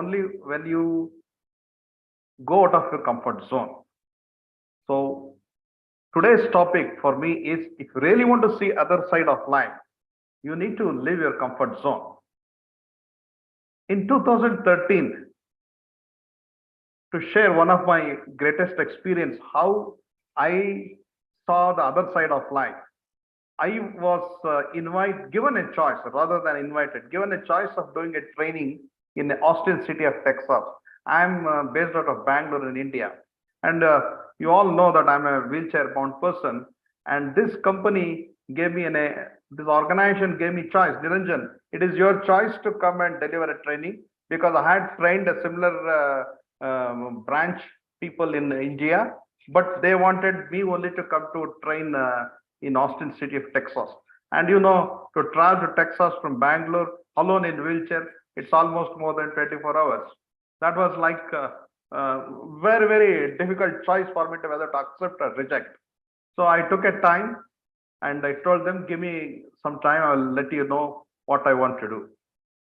only when you go out of your comfort zone. So today's topic for me is, if you really want to see other side of life, you need to leave your comfort zone. In 2013, to share one of my greatest experience, how I saw the other side of life. I was given a choice rather than invited, given a choice of doing a training in the Austin city of Texas. I'm based out of Bangalore in India. And you all know that I'm a wheelchair bound person. And this company gave me this organization gave me choice. Niranjan, it is your choice to come and deliver a training, because I had trained a similar branch people in India, but they wanted me only to come to train in Austin city of Texas. And to travel to Texas from Bangalore alone in wheelchair, it's almost more than 24 hours. That was like very, very difficult choice for me to whether to accept or reject. So I took a time and I told them, give me some time, I'll let you know what I want to do.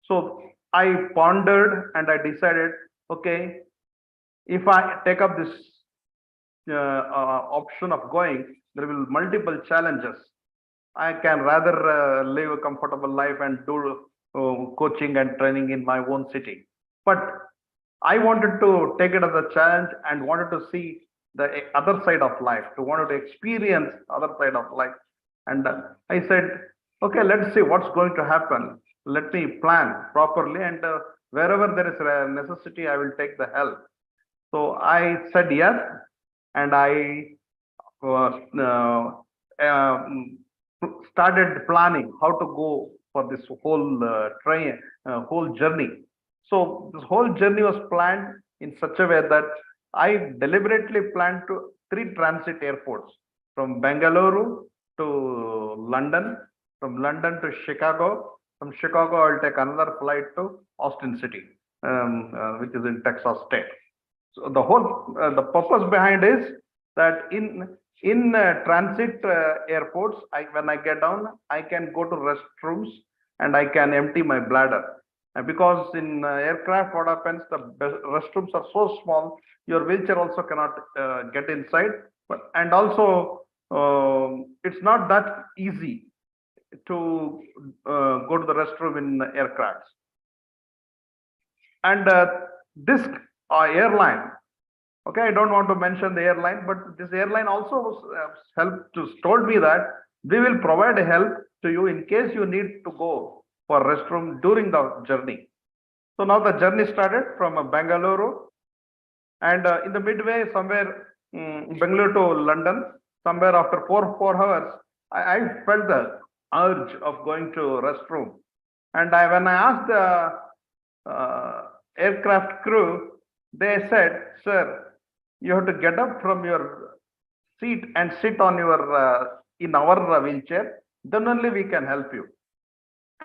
So I pondered and I decided, okay, if I take up this option of going, there will be multiple challenges. I can rather live a comfortable life and do coaching and training in my own city. But I wanted to take it as a challenge and wanted to see the other side of life, to wanted to experience other side of life. And I said, okay, let's see what's going to happen. Let me plan properly, and wherever there is a necessity, I will take the help. So I said yes, and I started planning how to go for this whole journey. So this whole journey was planned in such a way that I deliberately planned to 3 transit airports, from Bengaluru to London, from London to Chicago. From Chicago, I'll take another flight to Austin City, which is in Texas state. So the purpose behind is that in transit airports, when I get down, I can go to restrooms and I can empty my bladder. Because in aircraft, what happens, the restrooms are so small, your wheelchair also cannot get inside. And also, it's not that easy to go to the restroom in aircrafts. And this airline, okay, I don't want to mention the airline, but this airline also told me that we will provide help to you in case you need to go for restroom during the journey. So now the journey started from Bengaluru, and in the midway, somewhere Bengaluru to London, somewhere after 4 hours, I felt the urge of going to restroom. And when I asked the aircraft crew, they said, sir, you have to get up from your seat and sit on your in our wheelchair, then only we can help you.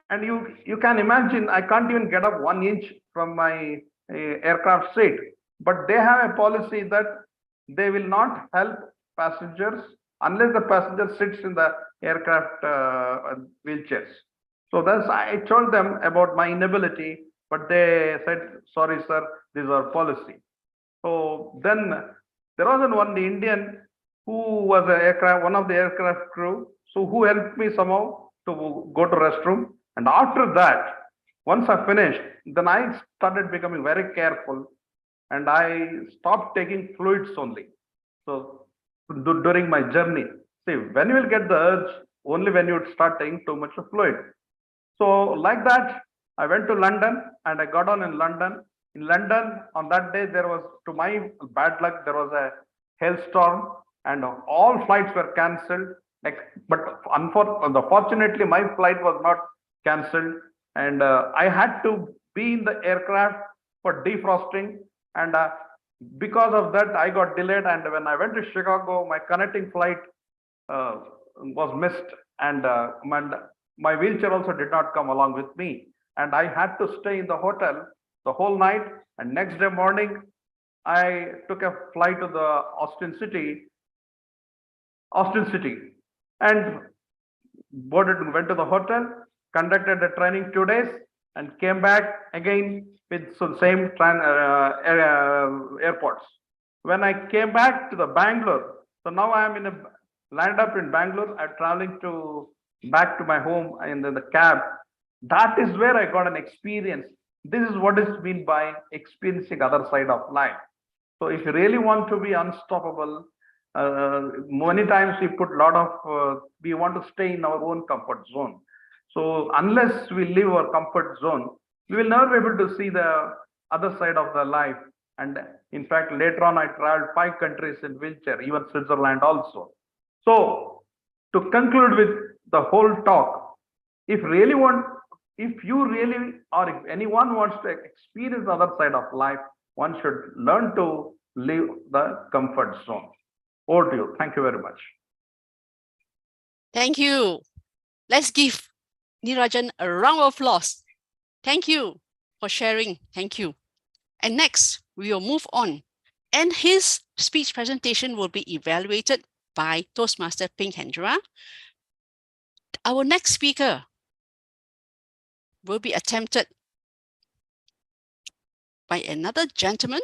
And you can imagine, I can't even get up 1 inch from my aircraft seat, but they have a policy that they will not help passengers unless the passenger sits in the aircraft wheelchairs. So thus I told them about my inability, but they said, sorry sir, this is our policy. So then there was one Indian who was one of the aircraft crew, so who helped me somehow to go to restroom. And after that, once I finished, then I started becoming very careful, and I stopped taking fluids only. So during my journey, see, when you will get the urge, only when you start taking too much of fluid. So like that, I went to London and I got on in London. In London, on that day, there was, to my bad luck, there was a hailstorm and all flights were cancelled. But unfortunately, my flight was not cancelled, and I had to be in the aircraft for defrosting. And because of that, I got delayed. And when I went to Chicago, my connecting flight was missed, and my wheelchair also did not come along with me. And I had to stay in the hotel the whole night. And next day morning, I took a flight to the Austin City, and went to the hotel, conducted the training 2 days, and came back again with the same airports. When I came back to the Bangalore, so now I am in a land up in Bangalore. I'm traveling to back to my home in the cab. That is where I got an experience. This is what is mean by experiencing other side of life. So if you really want to be unstoppable, many times we put a lot of, we want to stay in our own comfort zone. So unless we leave our comfort zone, we will never be able to see the other side of the life. And in fact, later on, I traveled 5 countries in wheelchair, even Switzerland also. So to conclude with the whole talk, if you really, or if anyone wants to experience the other side of life, one should learn to leave the comfort zone. Over to you. Thank you very much. Thank you. Let's give Nirajan a round of applause. Thank you for sharing. Thank you. And next, we will move on. And his speech presentation will be evaluated by Toastmaster Ping Hendra. Our next speaker will be attempted by another gentleman.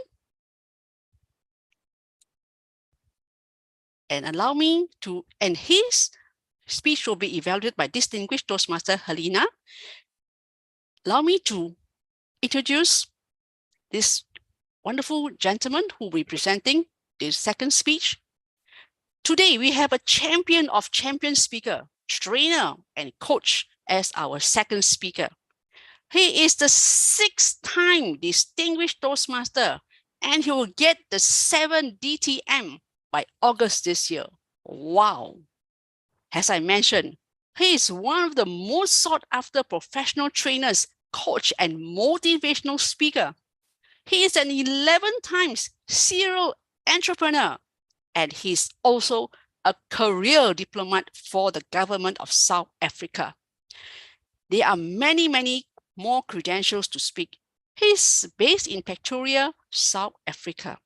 And allow me to, and his speech will be evaluated by distinguished Toastmaster Helena. Allow me to introduce this wonderful gentleman who will be presenting the second speech. Today, we have a champion of champion speaker, trainer, and coach as our second speaker. He is the 6th-time distinguished Toastmaster, and he will get the 7 DTM by August this year. Wow. As I mentioned, he is one of the most sought-after professional trainers, coach, and motivational speaker. He is an 11 times serial entrepreneur, and he's also a career diplomat for the government of South Africa. There are many, many more credentials to speak. He's based in Pretoria, South Africa.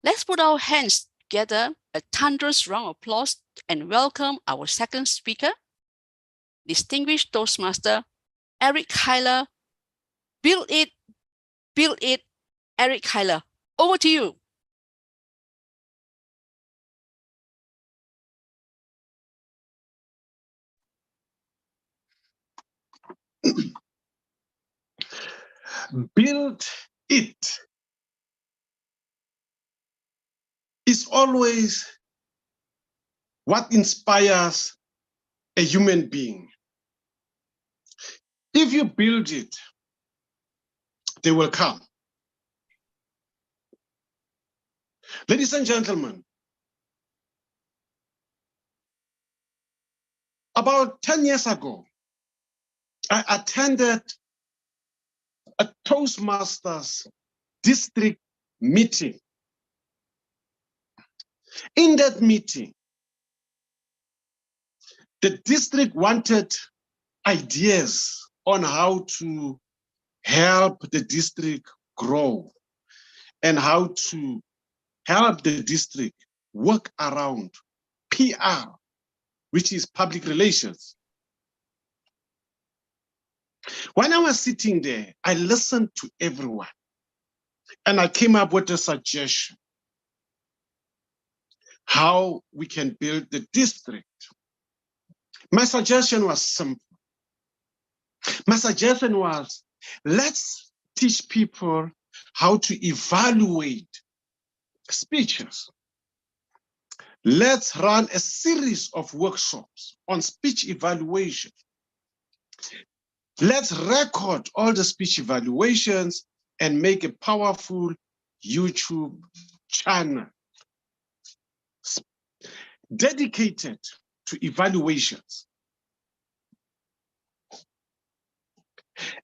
Let's put our hands together, a thunderous round of applause, and welcome our second speaker, distinguished Toastmaster Eric Heiler. Build it, Eric Heiler. Over to you. Build it is always what inspires a human being. If you build it, they will come. Ladies and gentlemen, about 10 years ago, I attended a Toastmasters district meeting. In that meeting, the district wanted ideas on how to help the district grow and how to help the district work around PR, which is public relations. When I was sitting there, I listened to everyone and I came up with a suggestion how we can build the district. My suggestion was simple. My suggestion was, let's teach people how to evaluate speeches. Let's run a series of workshops on speech evaluation. Let's record all the speech evaluations and make a powerful YouTube channel dedicated to evaluations.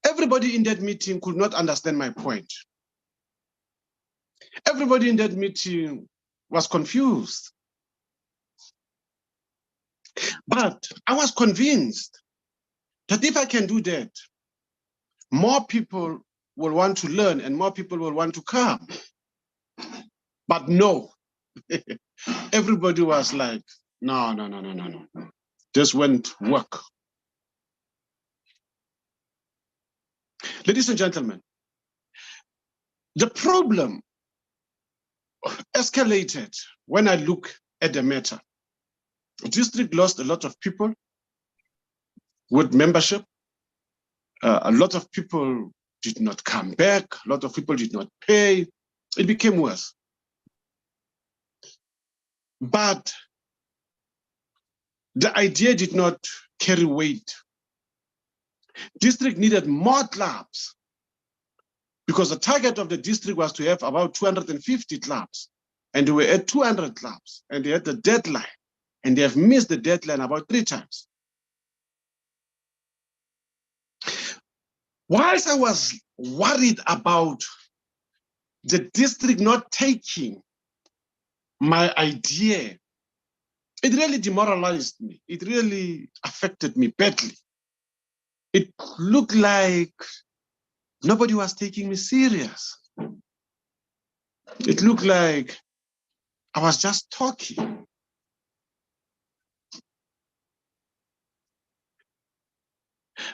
Everybody in that meeting could not understand my point. Everybody in that meeting was confused. But I was convinced that if I can do that, more people will want to learn and more people will want to come. But no, everybody was like, no. This won't work. Ladies and gentlemen, the problem escalated when I look at the matter. The district lost a lot of people with membership. A lot of people did not come back. A lot of people did not pay. It became worse. But the idea did not carry weight. District needed more clubs because the target of the district was to have about 250 clubs, and they were at 200 clubs, and they had the deadline, and they have missed the deadline about 3 times. Whilst I was worried about the district not taking my idea, it really demoralized me. It really affected me badly. It looked like nobody was taking me serious. It looked like I was just talking.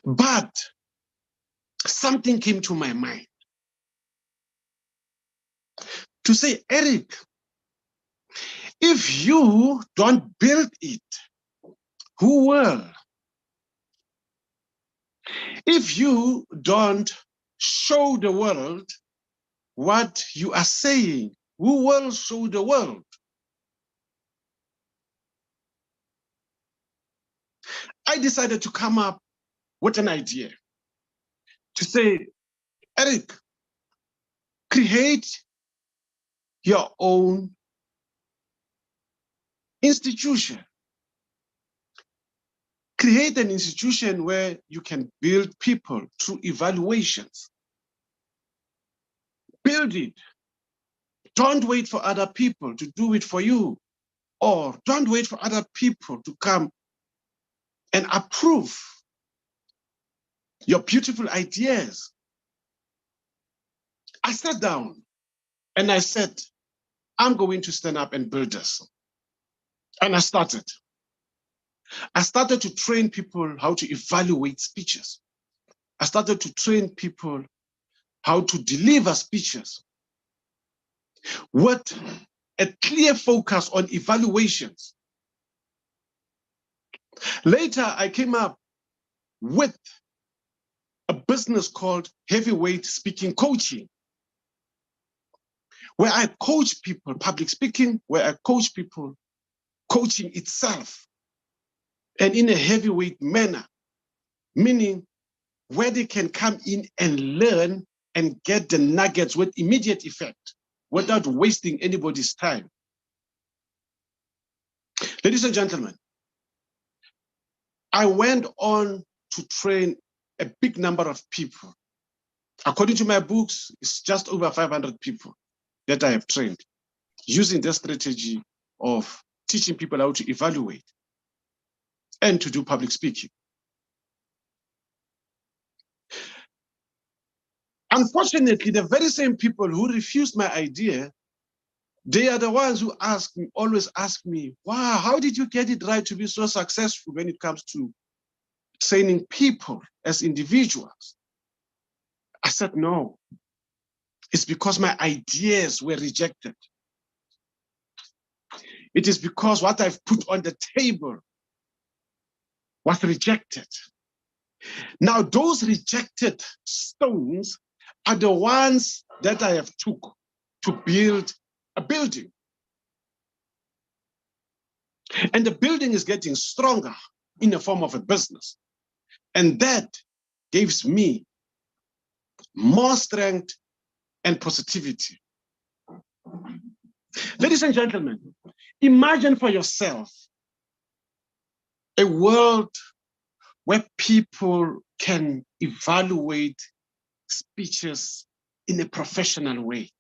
But something came to my mind to say, Eric, if you don't build it, who will? If you don't show the world what you are saying, who will show the world? I decided to come up with an idea to say, Eric, create your own institution. Create an institution where you can build people through evaluations. Build it. Don't wait for other people to do it for you, or don't wait for other people to come and approve your beautiful ideas. I sat down and I said, I'm going to stand up and build this. And I started. I started to train people how to evaluate speeches. I started to train people how to deliver speeches with a clear focus on evaluations. Later, I came up with a business called Heavyweight Speaking Coaching, where I coach people, public speaking, where I coach people coaching itself, and in a heavyweight manner, meaning where they can come in and learn and get the nuggets with immediate effect without wasting anybody's time. Ladies and gentlemen, I went on to train a big number of people. According to my books, it's just over 500 people that I have trained using the strategy of teaching people how to evaluate and to do public speaking. Unfortunately, the very same people who refused my idea, they are the ones who ask me, always ask me, wow, how did you get it right to be so successful when it comes to training people as individuals? I said, no, it's because my ideas were rejected. It is because what I've put on the table was rejected. Now, those rejected stones are the ones that I have took to build a building. And the building is getting stronger in the form of a business. And that gives me more strength and positivity. Ladies and gentlemen, imagine for yourself a world where people can evaluate speeches in a professional way.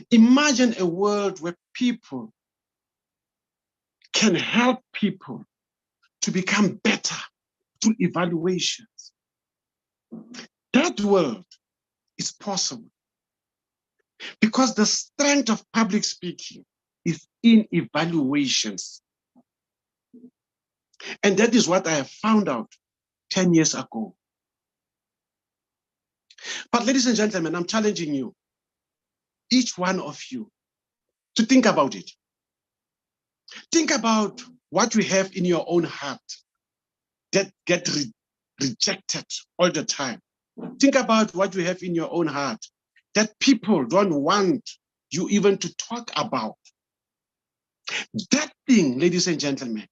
Imagine a world where people can help people to become better through evaluations. That world is possible because the strength of public speaking is in evaluations. And that is what I have found out 10 years ago. But ladies and gentlemen, I'm challenging you, each one of you, to think about it. Think about what you have in your own heart that get rejected all the time. Think about what you have in your own heart that people don't want you even to talk about. That thing, ladies and gentlemen,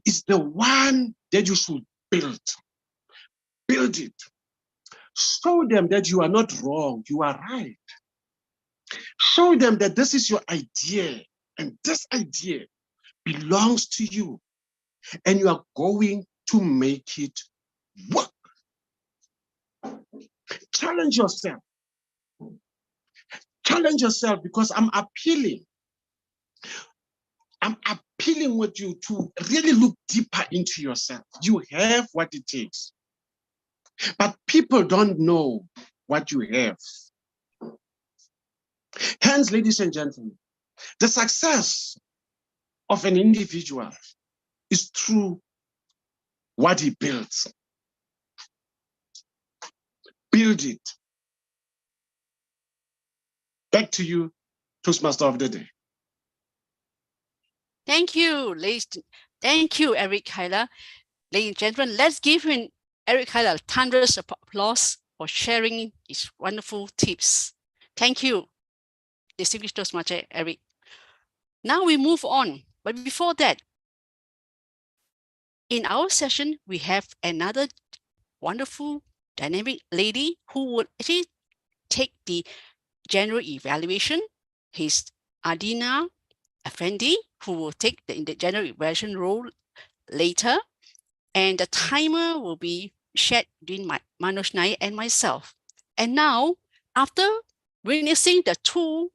is the one that you should build. Build it. Show them that you are not wrong, you are right. Show them that this is your idea, and this idea belongs to you, and you are going to make it work. Challenge yourself. Challenge yourself, because I'm appealing with you to really look deeper into yourself. You have what it takes, but people don't know what you have. Hence, ladies and gentlemen, the success of an individual is through what he builds. Build it. Back to you, Toastmaster of the Day. Thank you, ladies. Thank you, Eric Heiler. Ladies and gentlemen, let's give Eric Heiler thunderous applause for sharing his wonderful tips. Thank you, distinguished Toastmaster Eric. Now we move on, but before that, in our session, we have another wonderful, dynamic lady who would actually take the general evaluation. He's Adina Effendi, who will take the general evaluation role later. And the timer will be shared between Manoj Nair and myself. And now, after witnessing the two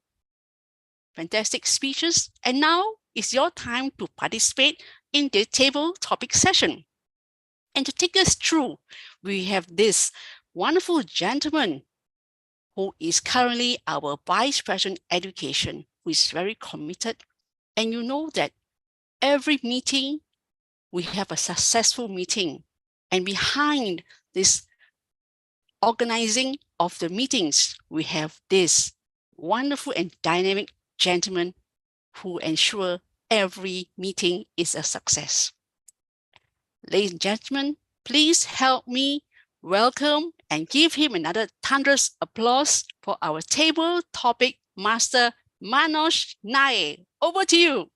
fantastic speeches, and now it's your time to participate in the table topic session. And to take us through, we have this wonderful gentleman who is currently our Vice President Education, who is very committed. And you know that every meeting, we have a successful meeting. And behind this organizing of the meetings, we have this wonderful and dynamic gentleman who ensure every meeting is a success. Ladies and gentlemen, please help me welcome and give him another thunderous applause for our table topic master, Manoj Nair. Over to you.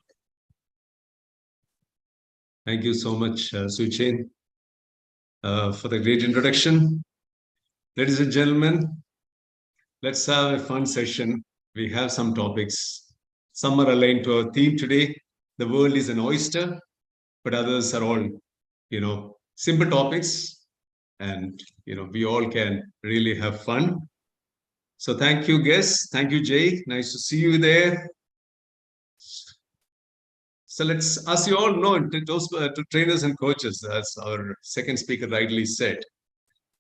Thank you so much, Suchen, for the great introduction. Ladies and gentlemen, let's have a fun session. We have some topics. Some are aligned to our theme today. The world is an oyster, but others are all, simple topics. And, we all can really have fun. So thank you, guests. Thank you, Jay. Nice to see you there. So let's, as you all know, to trainers and coaches, as our second speaker rightly said,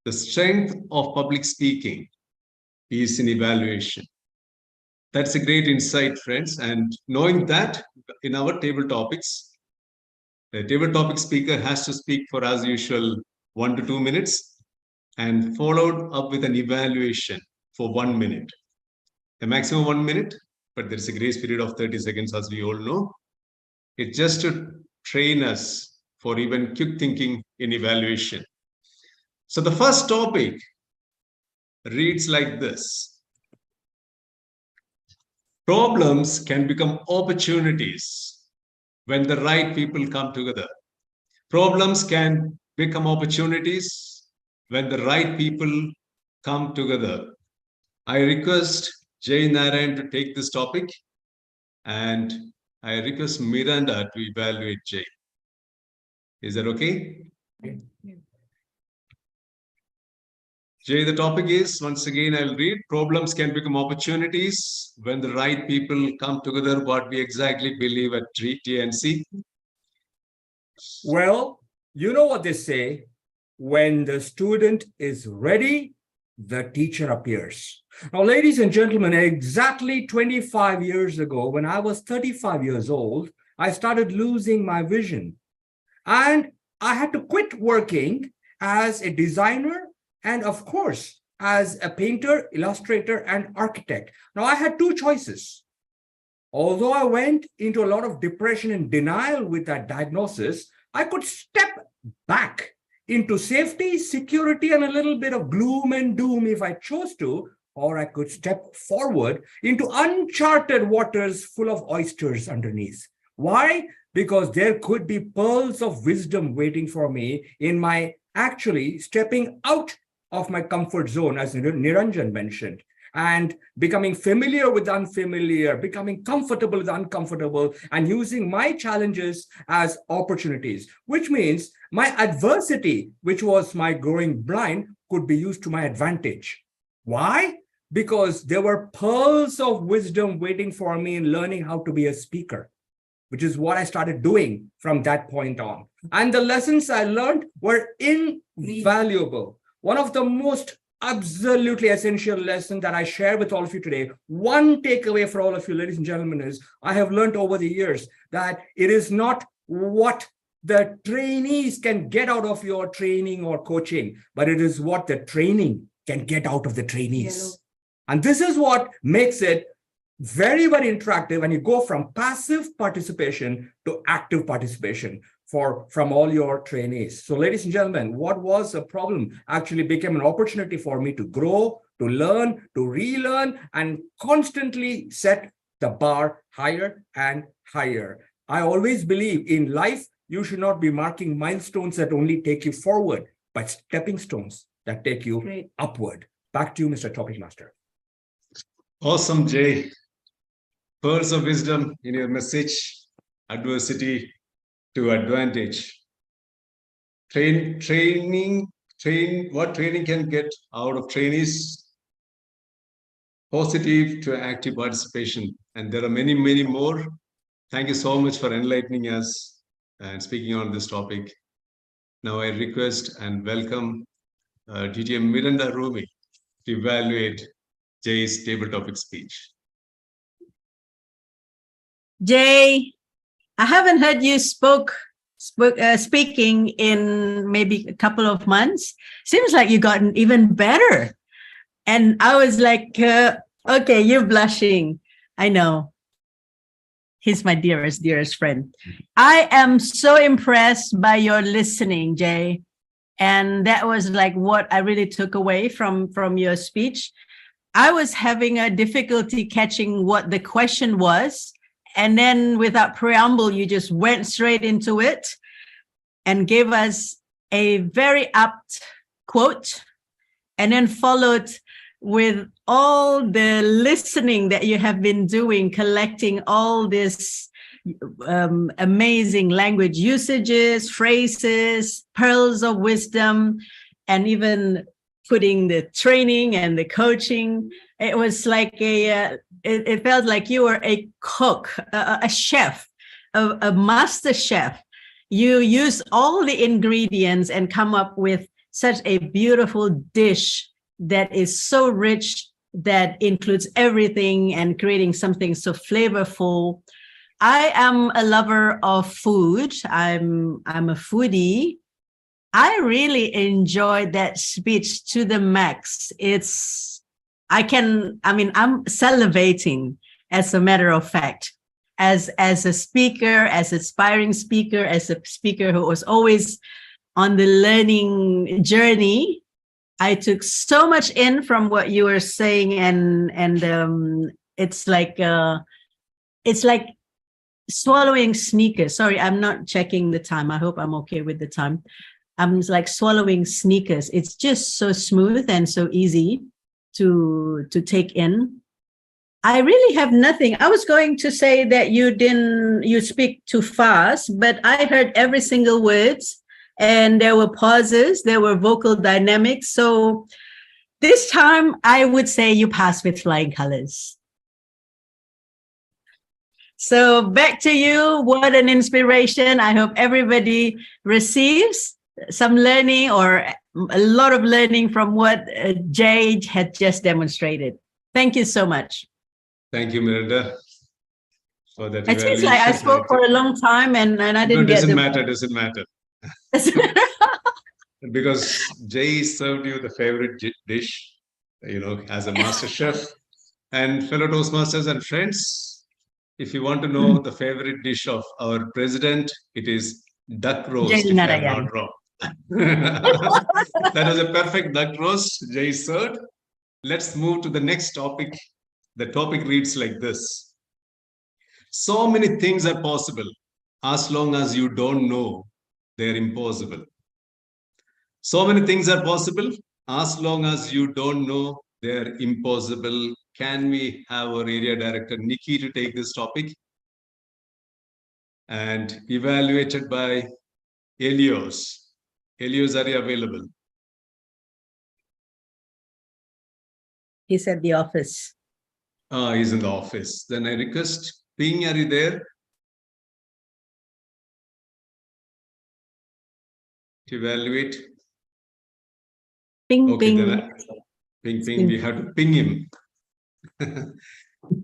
the strength of public speaking is in evaluation. That's a great insight, friends. And knowing that, in our table topics, the table topic speaker has to speak for, as usual, 1 to 2 minutes, and followed up with an evaluation for 1 minute. A maximum 1 minute, but there's a grace period of 30 seconds, as we all know. It's just to train us for even quick thinking in evaluation. So the first topic reads like this. Problems can become opportunities when the right people come together. Problems can become opportunities when the right people come together. I request Jay Narayan to take this topic, and I request Miranda to evaluate Jay. Is that okay? Okay. Jay, the topic is, once again, I'll read, problems can become opportunities when the right people come together. What we exactly believe at TNC? Well, you know what they say, when the student is ready, the teacher appears. Now, ladies and gentlemen, exactly 25 years ago, when I was 35 years old, I started losing my vision. And I had to quit working as a designer and, of course, as a painter, illustrator, and architect. Now, I had two choices. Although I went into a lot of depression and denial with that diagnosis, I could step back into safety, security, and a little bit of gloom and doom if I chose to, or I could step forward into uncharted waters full of oysters underneath. Why? Because there could be pearls of wisdom waiting for me in my actually stepping out of my comfort zone, as Niranjan mentioned, and becoming familiar with the unfamiliar, becoming comfortable with the uncomfortable, and using my challenges as opportunities, which means my adversity, which was my growing blind, could be used to my advantage. Why? Because there were pearls of wisdom waiting for me in learning how to be a speaker, which is what I started doing from that point on. And the lessons I learned were invaluable. One of the most absolutely essential lesson that I share with all of you today, one takeaway for all of you, ladies and gentlemen, is I have learned over the years that it is not what the trainees can get out of your training or coaching, but it is what the training can get out of the trainees. And this is what makes it very, very interactive. And you go from passive participation to active participation from all your trainees. So ladies and gentlemen, what was a problem actually became an opportunity for me to grow, to learn, to relearn, and constantly set the bar higher and higher. I always believe in life, you should not be marking milestones that only take you forward, but stepping stones that take you upward. Back to you, Mr. Topic Master. Awesome, Jay. Pearls of wisdom in your message, adversity to advantage. What training can get out of trainees? Positive to active participation. And there are many, many more. Thank you so much for enlightening us and speaking on this topic. Now I request and welcome DTM Miranda Rumi to evaluate Jay's table topic speech. Jay, I haven't heard you speaking in maybe a couple of months. Seems like you gotten even better. And I was like, okay, you're blushing. I know. He's my dearest friend. I am so impressed by your listening, Jay. And that was like what I really took away from your speech. I was having a difficulty catching what the question was. And then without preamble, you just went straight into it and gave us a very apt quote, and then followed with all the listening that you have been doing, collecting all this amazing language usages, phrases, pearls of wisdom, and even putting the training and the coaching. It was like it felt like you were a cook, a chef, a master chef. You use all the ingredients and come up with such a beautiful dish that is so rich, that includes everything and creating something so flavorful. I am a lover of food. I'm a foodie. I really enjoyed that speech to the max. I'm salivating, as a matter of fact, as a speaker, as an aspiring speaker, as a speaker who was always on the learning journey. I took so much in from what you were saying, and it's like swallowing sneakers. Sorry, I'm not checking the time. I hope I'm okay with the time. I'm like swallowing sneakers. It's just so smooth and so easy to take in. I really have nothing. I was going to say that you speak too fast, but I heard every single word, and there were pauses, there were vocal dynamics. So this time I would say you passed with flying colors. So back to you. What an inspiration. I hope everybody receives some learning, or a lot of learning, from what Jay had just demonstrated. Thank you so much. Thank you, Miranda, for that. It seems like I spoke for a long time and I didn't get Doesn't matter. Because Jay served you the favorite dish, as a master chef. And fellow Toastmasters and friends, if you want to know the favorite dish of our president, it is duck roast, Jai if I'm Narayan. not wrong. That was a perfect duck roast, Jai sir. Let's move to the next topic. The topic reads like this. So many things are possible as long as you don't know they're impossible. So many things are possible as long as you don't know they're impossible. Can we have our area director, Nikki, to take this topic? And evaluated by Elios. Elios, are you available? He's at the office. He's in the office. Then I request, Ping, are you there? To evaluate. Ping, Okay, ping. then ping, we have to ping him.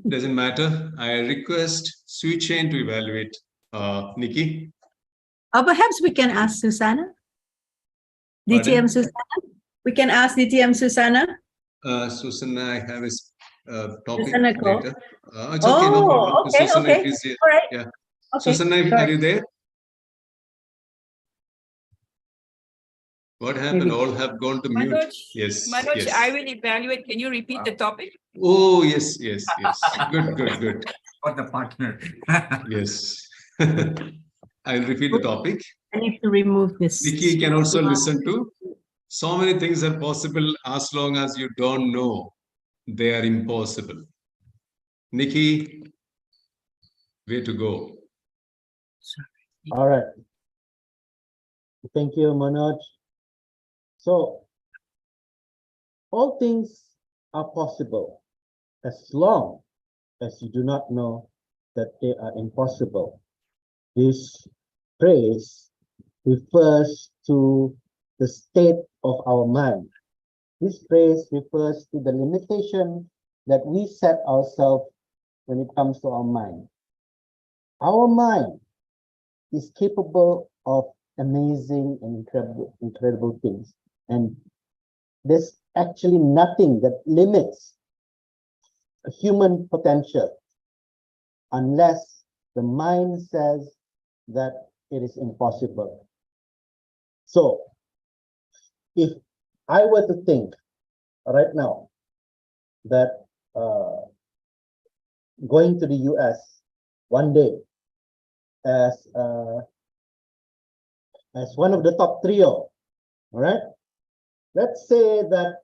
Doesn't matter. I request Sweet Chain to evaluate Nikki. Or perhaps we can ask Susanna. Pardon? DTM Susanna. We can ask DTM Susanna. Susanna, I have his topic Susanna, call. later. It's okay, no problem. Okay, Susanna, okay. if he's here. All right. Yeah. Okay. Susanna, are sorry. you there? What happened? Maybe. All have gone to mute. Manoj, Yes. Manoj, yes. I will evaluate. Can you repeat the topic? Oh, yes. Good. For the partner. Yes. I'll repeat the topic. I need to remove this. Nikki can also listen to. So many things are possible as long as you don't know they are impossible. Nikki, way to go. All right. Thank you, Manoj. So, all things are possible as long as you do not know that they are impossible. This phrase refers to the state of our mind. This phrase refers to the limitation that we set ourselves when it comes to our mind. Our mind is capable of amazing and incredible things. And there's actually nothing that limits a human potential unless the mind says that it is impossible. So, if I were to think right now that going to the US one day as one of the top trio, all right? Let's say that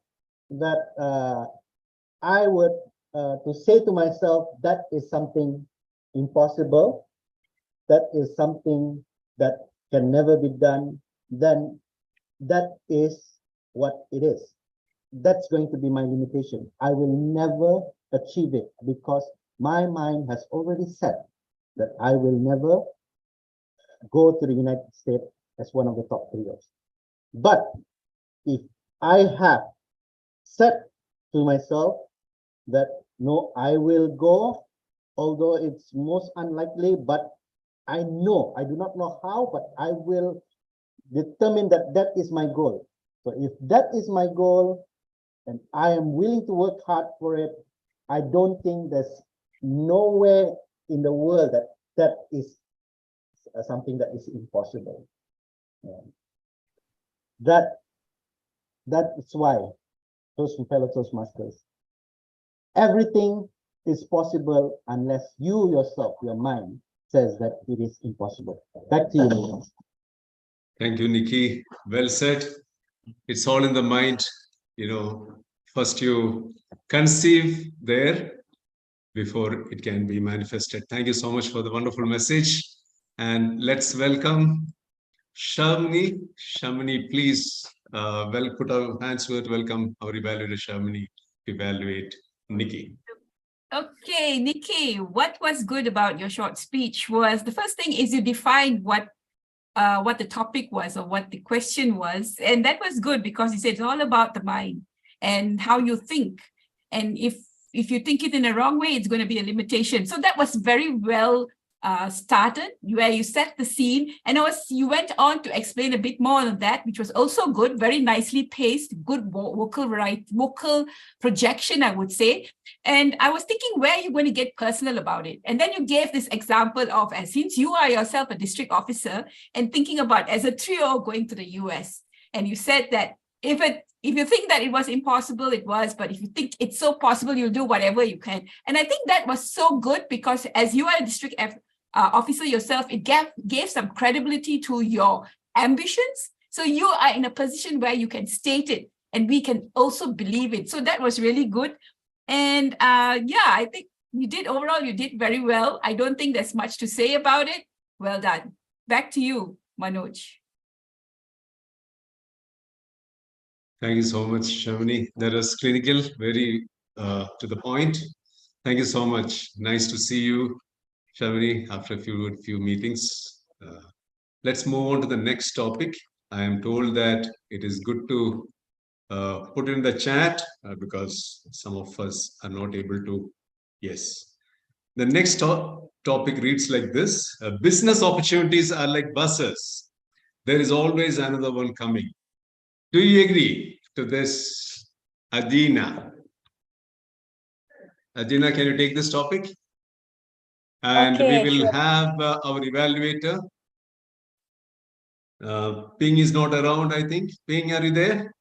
I would to say to myself that is something impossible, that is something that can never be done, then that is what it is. That's going to be my limitation. I will never achieve it because my mind has already said that I will never go to the United States as one of the top trios. But if I have said to myself that no, I will go, although it's most unlikely, but I know, I do not know how, but I will determine that that is my goal. So if that is my goal and I am willing to work hard for it, I don't think there's nowhere in the world that is something that is impossible. That is why those fellow Toastmasters, everything is possible unless you yourself, your mind, says that it is impossible. Back to you, Manoj. Thank you, Nikki. Well said. It's all in the mind. First you conceive there before it can be manifested. Thank you so much for the wonderful message. And let's welcome Shamini. Shamini, please put our hands to it. Welcome our evaluator, Shamini, to evaluate Nikki. Okay, Nikki, what was good about your short speech was the first thing is you defined what the topic was or what the question was. And that was good because you said it's all about the mind and how you think. And if you think it in the wrong way, it's going to be a limitation. So that was very well started, where you set the scene, and you went on to explain a bit more on that, which was also good, very nicely paced, good vocal projection, I would say. And I was thinking, where are you going to get personal about it? And then you gave this example of, since you are yourself a district officer and thinking about as a trio going to the US, and you said that if you think that it was impossible, it was, but if you think it's so possible, you'll do whatever you can. And I think that was so good, because as you are a district officer yourself, it gave some credibility to your ambitions. So you are in a position where you can state it and we can also believe it. So that was really good. And yeah, I think you did very well. I don't think there's much to say about it. Well done. Back to you, Manoj. Thank you so much, Shamini. That was clinical, very to the point. Thank you so much. Nice to see you, Shamini, after a few meetings. Let's move on to the next topic. I am told that it is good to put in the chat because some of us are not able to. Yes. The next topic reads like this. Business opportunities are like buses. There is always another one coming. Do you agree to this, Adina? Adina, can you take this topic? And Okay, we will sure. have our evaluator. Ping is not around, I think. Ping, are you there?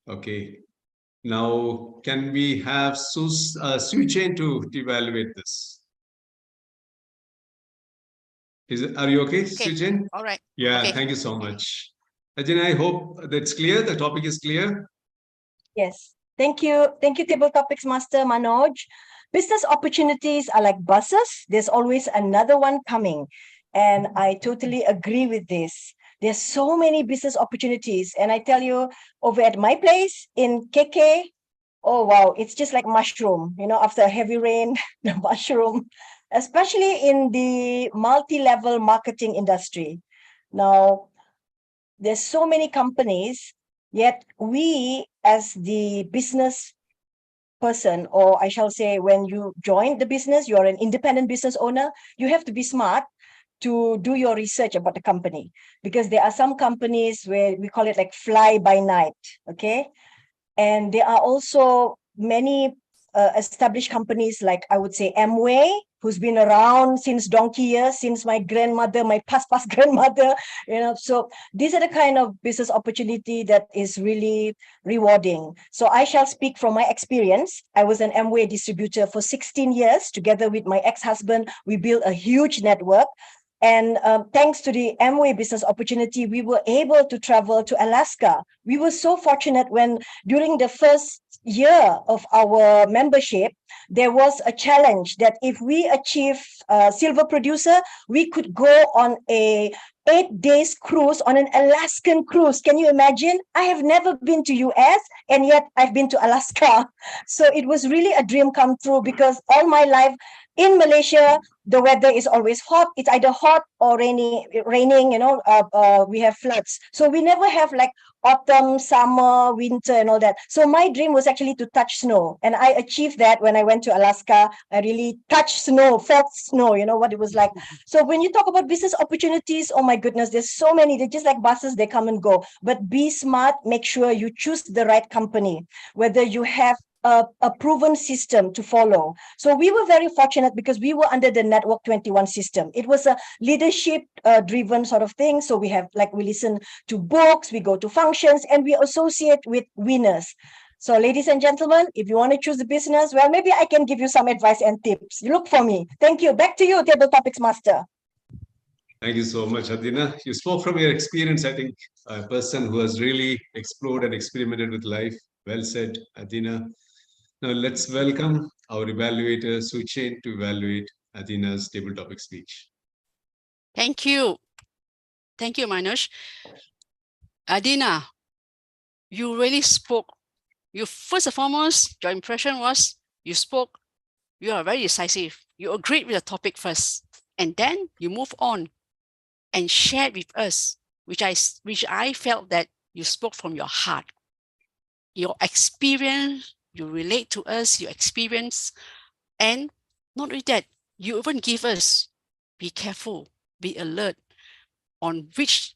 Okay. Now, can we have Suchain to evaluate this? Are you okay, Suchain? All right. Yeah, Okay. thank you so much. Ajay, I hope that's clear. The topic is clear. Yes. Thank you. Thank you, Table Topics Master Manoj. Business opportunities are like buses. There's always another one coming. And I totally agree with this. There's so many business opportunities. And I tell you, over at my place in KK, oh, wow, it's just like mushroom, after a heavy rain, the mushroom, especially in the multi-level marketing industry. Now, there's so many companies, yet we as the business person, or I shall say, when you join the business, you're an independent business owner, you have to be smart to do your research about the company, because there are some companies where we call it like fly by night, okay? And there are also many established companies, like I would say Amway, who's been around since donkey years, since my grandmother, my past grandmother, so these are the kind of business opportunity that is really rewarding. So I shall speak from my experience. I was an Amway distributor for 16 years. Together with my ex-husband, we built a huge network. And thanks to the Amway business opportunity, we were able to travel to Alaska. We were so fortunate when during the first year of our membership, there was a challenge that if we achieve silver producer, we could go on a 8 days cruise on an Alaskan cruise. Can you imagine? I have never been to US, and yet I've been to Alaska. So it was really a dream come true, because all my life in Malaysia, the weather is always hot. It's either hot or raining, we have floods. So we never have like autumn, summer, winter and all that. So my dream was actually to touch snow. And I achieved that when I went to Alaska. I really touched snow, felt snow, what it was like. So when you talk about business opportunities, oh my goodness, there's so many. They're just like buses, they come and go. But be smart, make sure you choose the right company, whether you have a proven system to follow. So we were very fortunate because we were under the Network 21 system. It was a leadership driven sort of thing. So we listen to books, we go to functions, and we associate with winners. So ladies and gentlemen, if you want to choose the business, well, maybe I can give you some advice and tips. You look for me. Thank you. Back to you, Table Topics Master. Thank you so much, Adina. You spoke from your experience, I think, a person who has really explored and experimented with life. Well said, Adina. Now let's welcome our evaluator, Suchain, to evaluate Adina's table topic speech. Thank you. Thank you, Manoj. Adina, you really spoke. You first and foremost, your impression was you spoke, you are very decisive. You agreed with the topic first, and then you move on and shared with us, which I felt that you spoke from your heart. Your experience, you relate to us, your experience, and Not only that, you even give us, be careful, be alert on which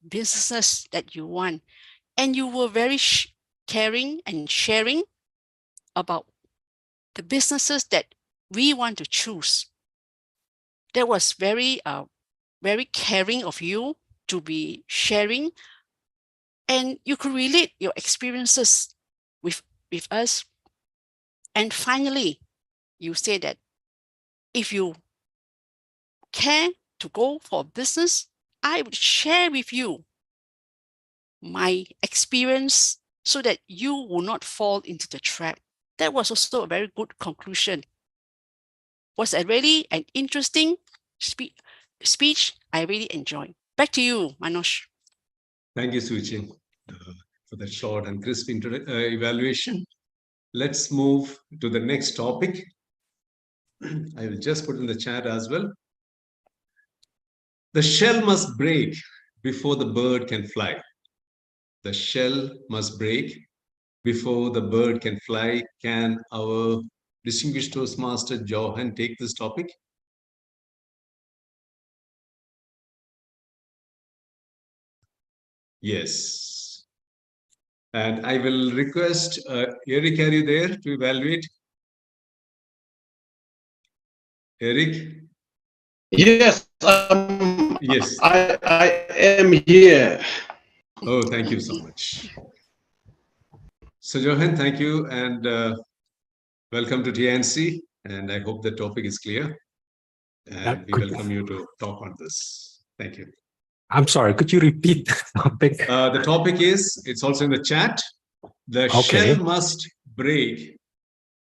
businesses that you want. And you were very caring and sharing about the businesses that we want to choose. That was very caring of you to be sharing, and you could relate your experiences with us. And finally, you say that if you care to go for business, I would share with you my experience so that you will not fall into the trap. That was also a very good conclusion. Was a really an interesting speech. I really enjoyed. Back to you, Manoj. Thank you, Suchin, for that short and crisp evaluation. Let's move to the next topic. I will just put in the chat as well. The shell must break before the bird can fly. The shell must break before the bird can fly. Can our distinguished Toastmaster Johan take this topic? Yes. And I will request Eric, are you there to evaluate? Eric? Yes, yes. I am here. Oh, thank you so much. So, Johan, thank you, and welcome to TNC. And I hope the topic is clear. And we welcome you to talk on this. Thank you. I'm sorry, could you repeat the topic? The topic is, it's also in the chat, the shell must break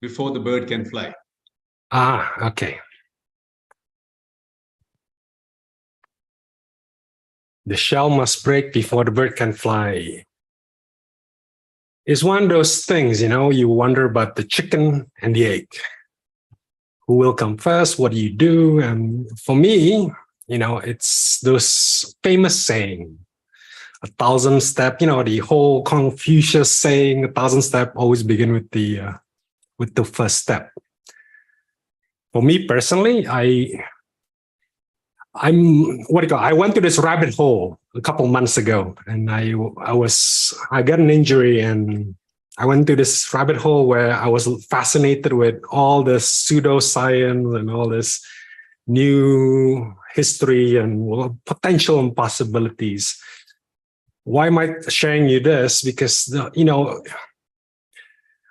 before the bird can fly. Ah, okay. The shell must break before the bird can fly. It's one of those things, you know, you wonder about the chicken and the egg. Who will come first? What do you do? And for me, you know, it's those famous saying, 1,000 step, you know, the whole Confucius saying, 1,000 step always begin with the first step. For me personally, I went to this rabbit hole a couple months ago, and I got an injury, and I went to this rabbit hole where I was fascinated with all the pseudoscience and all this new history and potential and possibilities. Why am I sharing you this? Because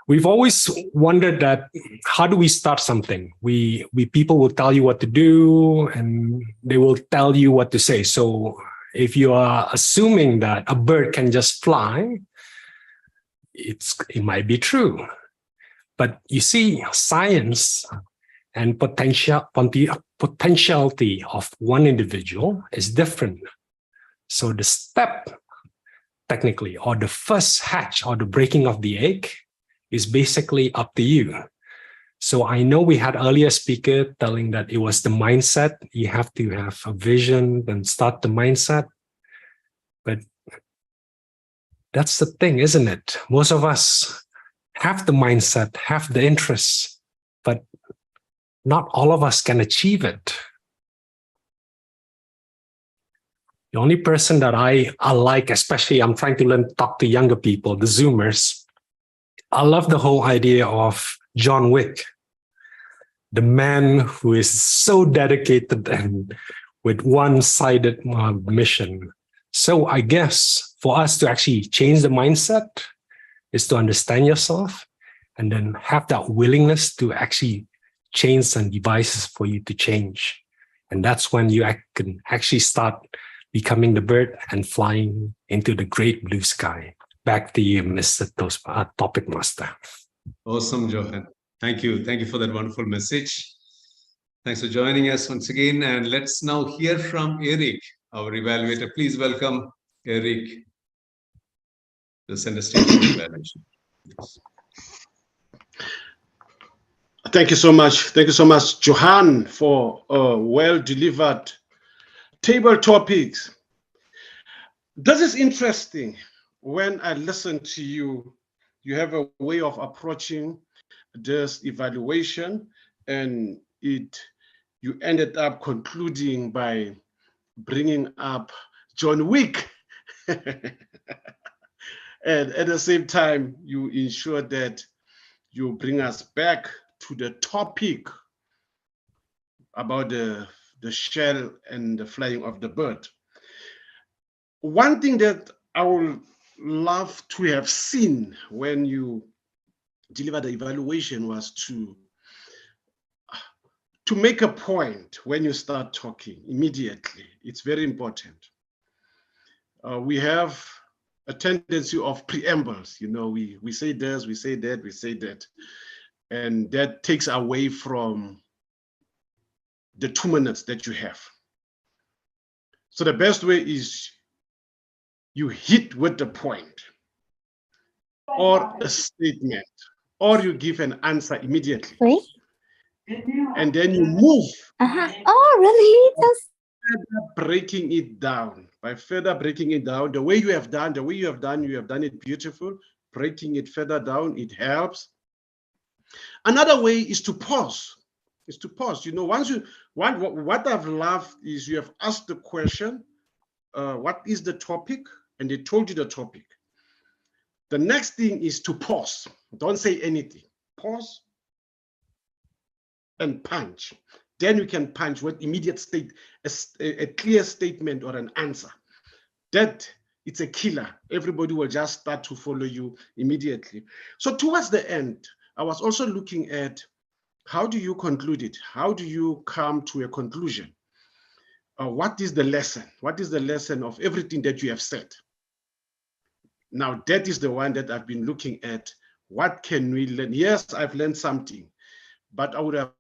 we've always wondered that how do we start something? We people will tell you what to do, and they will tell you what to say. So if you are assuming that a bird can just fly, it might be true. But you see, science and potentiality of one individual is different. So the step, technically, or the first hatch or the breaking of the egg is basically up to you. So I know we had earlier speaker telling that it was the mindset. You have to have a vision and start the mindset. But that's the thing, isn't it? Most of us have the mindset, have the interests, but not all of us can achieve it. The only person that I like, especially I'm trying to talk to younger people, the Zoomers, I love the whole idea of John Wick, the man who is so dedicated and with one-sided mission. So I guess for us to actually change the mindset is to understand yourself and then have that willingness to actually change some devices for you to change. And that's when you can actually start becoming the bird and flying into the great blue sky. Back to you, Mr. Topic Master. Awesome, Johan. Thank you. Thank you for that wonderful message. Thanks for joining us once again. And let's now hear from Eric, our evaluator. Please welcome Eric to send a statement of evaluation. Yes. Thank you so much. Thank you so much, Johan, for well-delivered table topics. This is interesting. When I listen to you, you have a way of approaching this evaluation, and you ended up concluding by bringing up John Wick. And at the same time, you ensure that you bring us back to the topic about the shell and the flying of the bird. One thing that I would love to have seen when you deliver the evaluation was to make a point when you start talking immediately. It's very important. We have a tendency of preambles, you know, we say this, we say that, we say that, and that takes away from the 2 minutes that you have. So the best way is you hit with the point or a statement, or you give an answer immediately. And then you move. Oh, really? That's Breaking it down. By further breaking it down, the way you have done it beautiful. Breaking it further down, it helps. Another way is to pause. You know, what I've loved is you have asked the question, what is the topic? And they told you the topic. The next thing is to pause. Don't say anything. Pause and punch. Then you can punch with immediate a clear statement or an answer. That it's a killer. Everybody will just start to follow you immediately. So towards the end, I was also looking at how do you conclude it? How do you come to a conclusion? What is the lesson? What is the lesson of everything that you have said? Now, that is the one that I've been looking at. What can we learn? Yes, I've learned something, but I would have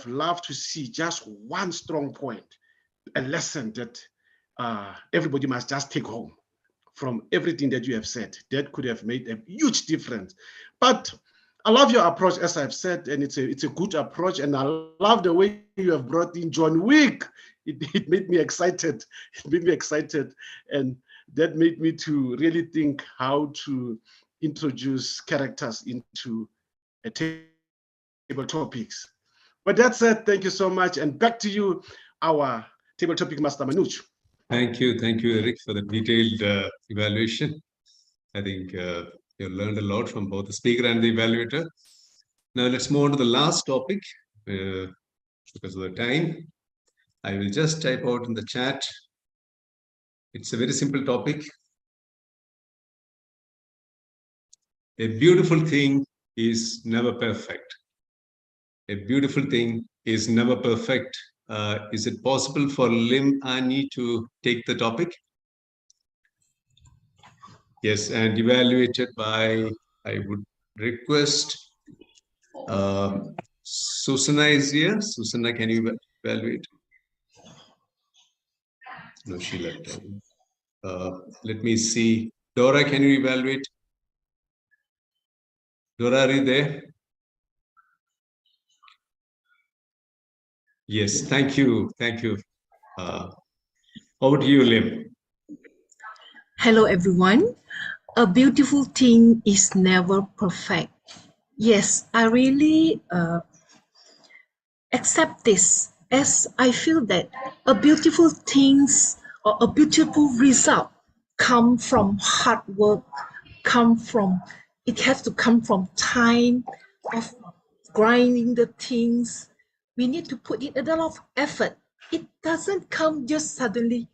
loved to see just one strong point, a lesson that everybody must just take home from everything that you have said. That could have made a huge difference. But I love your approach, as I've said, and it's a good approach. And I love the way you have brought in John Wick. It made me excited. It made me excited. And that made me to really think how to introduce characters into a table topics. But that said, thank you so much. And back to you, our table topic master, Manoj. Thank you, Eric, for the detailed evaluation. I think you learned a lot from both the speaker and the evaluator. Now let's move on to the last topic. Because of the time, I will just type out in the chat. It's a very simple topic. A beautiful thing is never perfect. A beautiful thing is never perfect. Is it possible for Lim Ani to take the topic? Yes, and evaluated by, I would request, Susanna is here. Susanna, can you evaluate? No, she left. Let me see. Dora, can you evaluate? Dora, are you there? Yes, thank you. Thank you. Over to you, Lim. Hello, everyone. A beautiful thing is never perfect. Yes, I really accept this, as I feel that a beautiful things or a beautiful result come from hard work, it has to come from time of grinding the things. We need to put in a lot of effort. It doesn't come just suddenly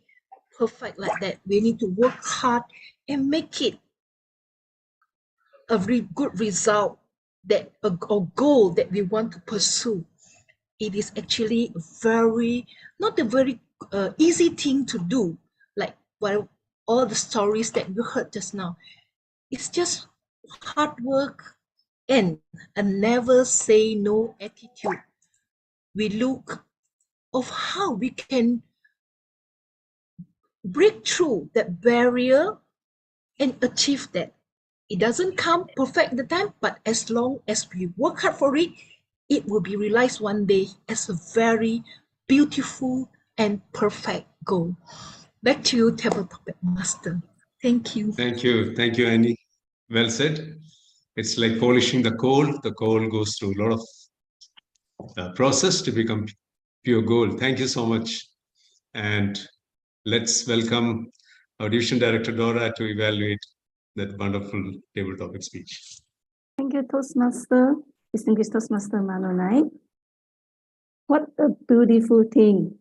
perfect like that. We need to work hard and make it a good result, that a goal that we want to pursue. It is actually not a very easy thing to do, like all the stories that you heard just now. It's just hard work and a never say no attitude. We look of how we can break through that barrier and achieve that. It doesn't come perfect at the time, but as long as we work hard for it, it will be realized one day as a very beautiful and perfect goal. Back to you, table topic master. Thank you. Thank you. Thank you, Annie. Well said. It's like polishing the coal. The coal goes through a lot of process to become pure gold. Thank you so much. And let's welcome our Division Director Dora to evaluate that wonderful table topic speech. Thank you, Toastmaster, distinguished Toastmaster Manonai. What a beautiful thing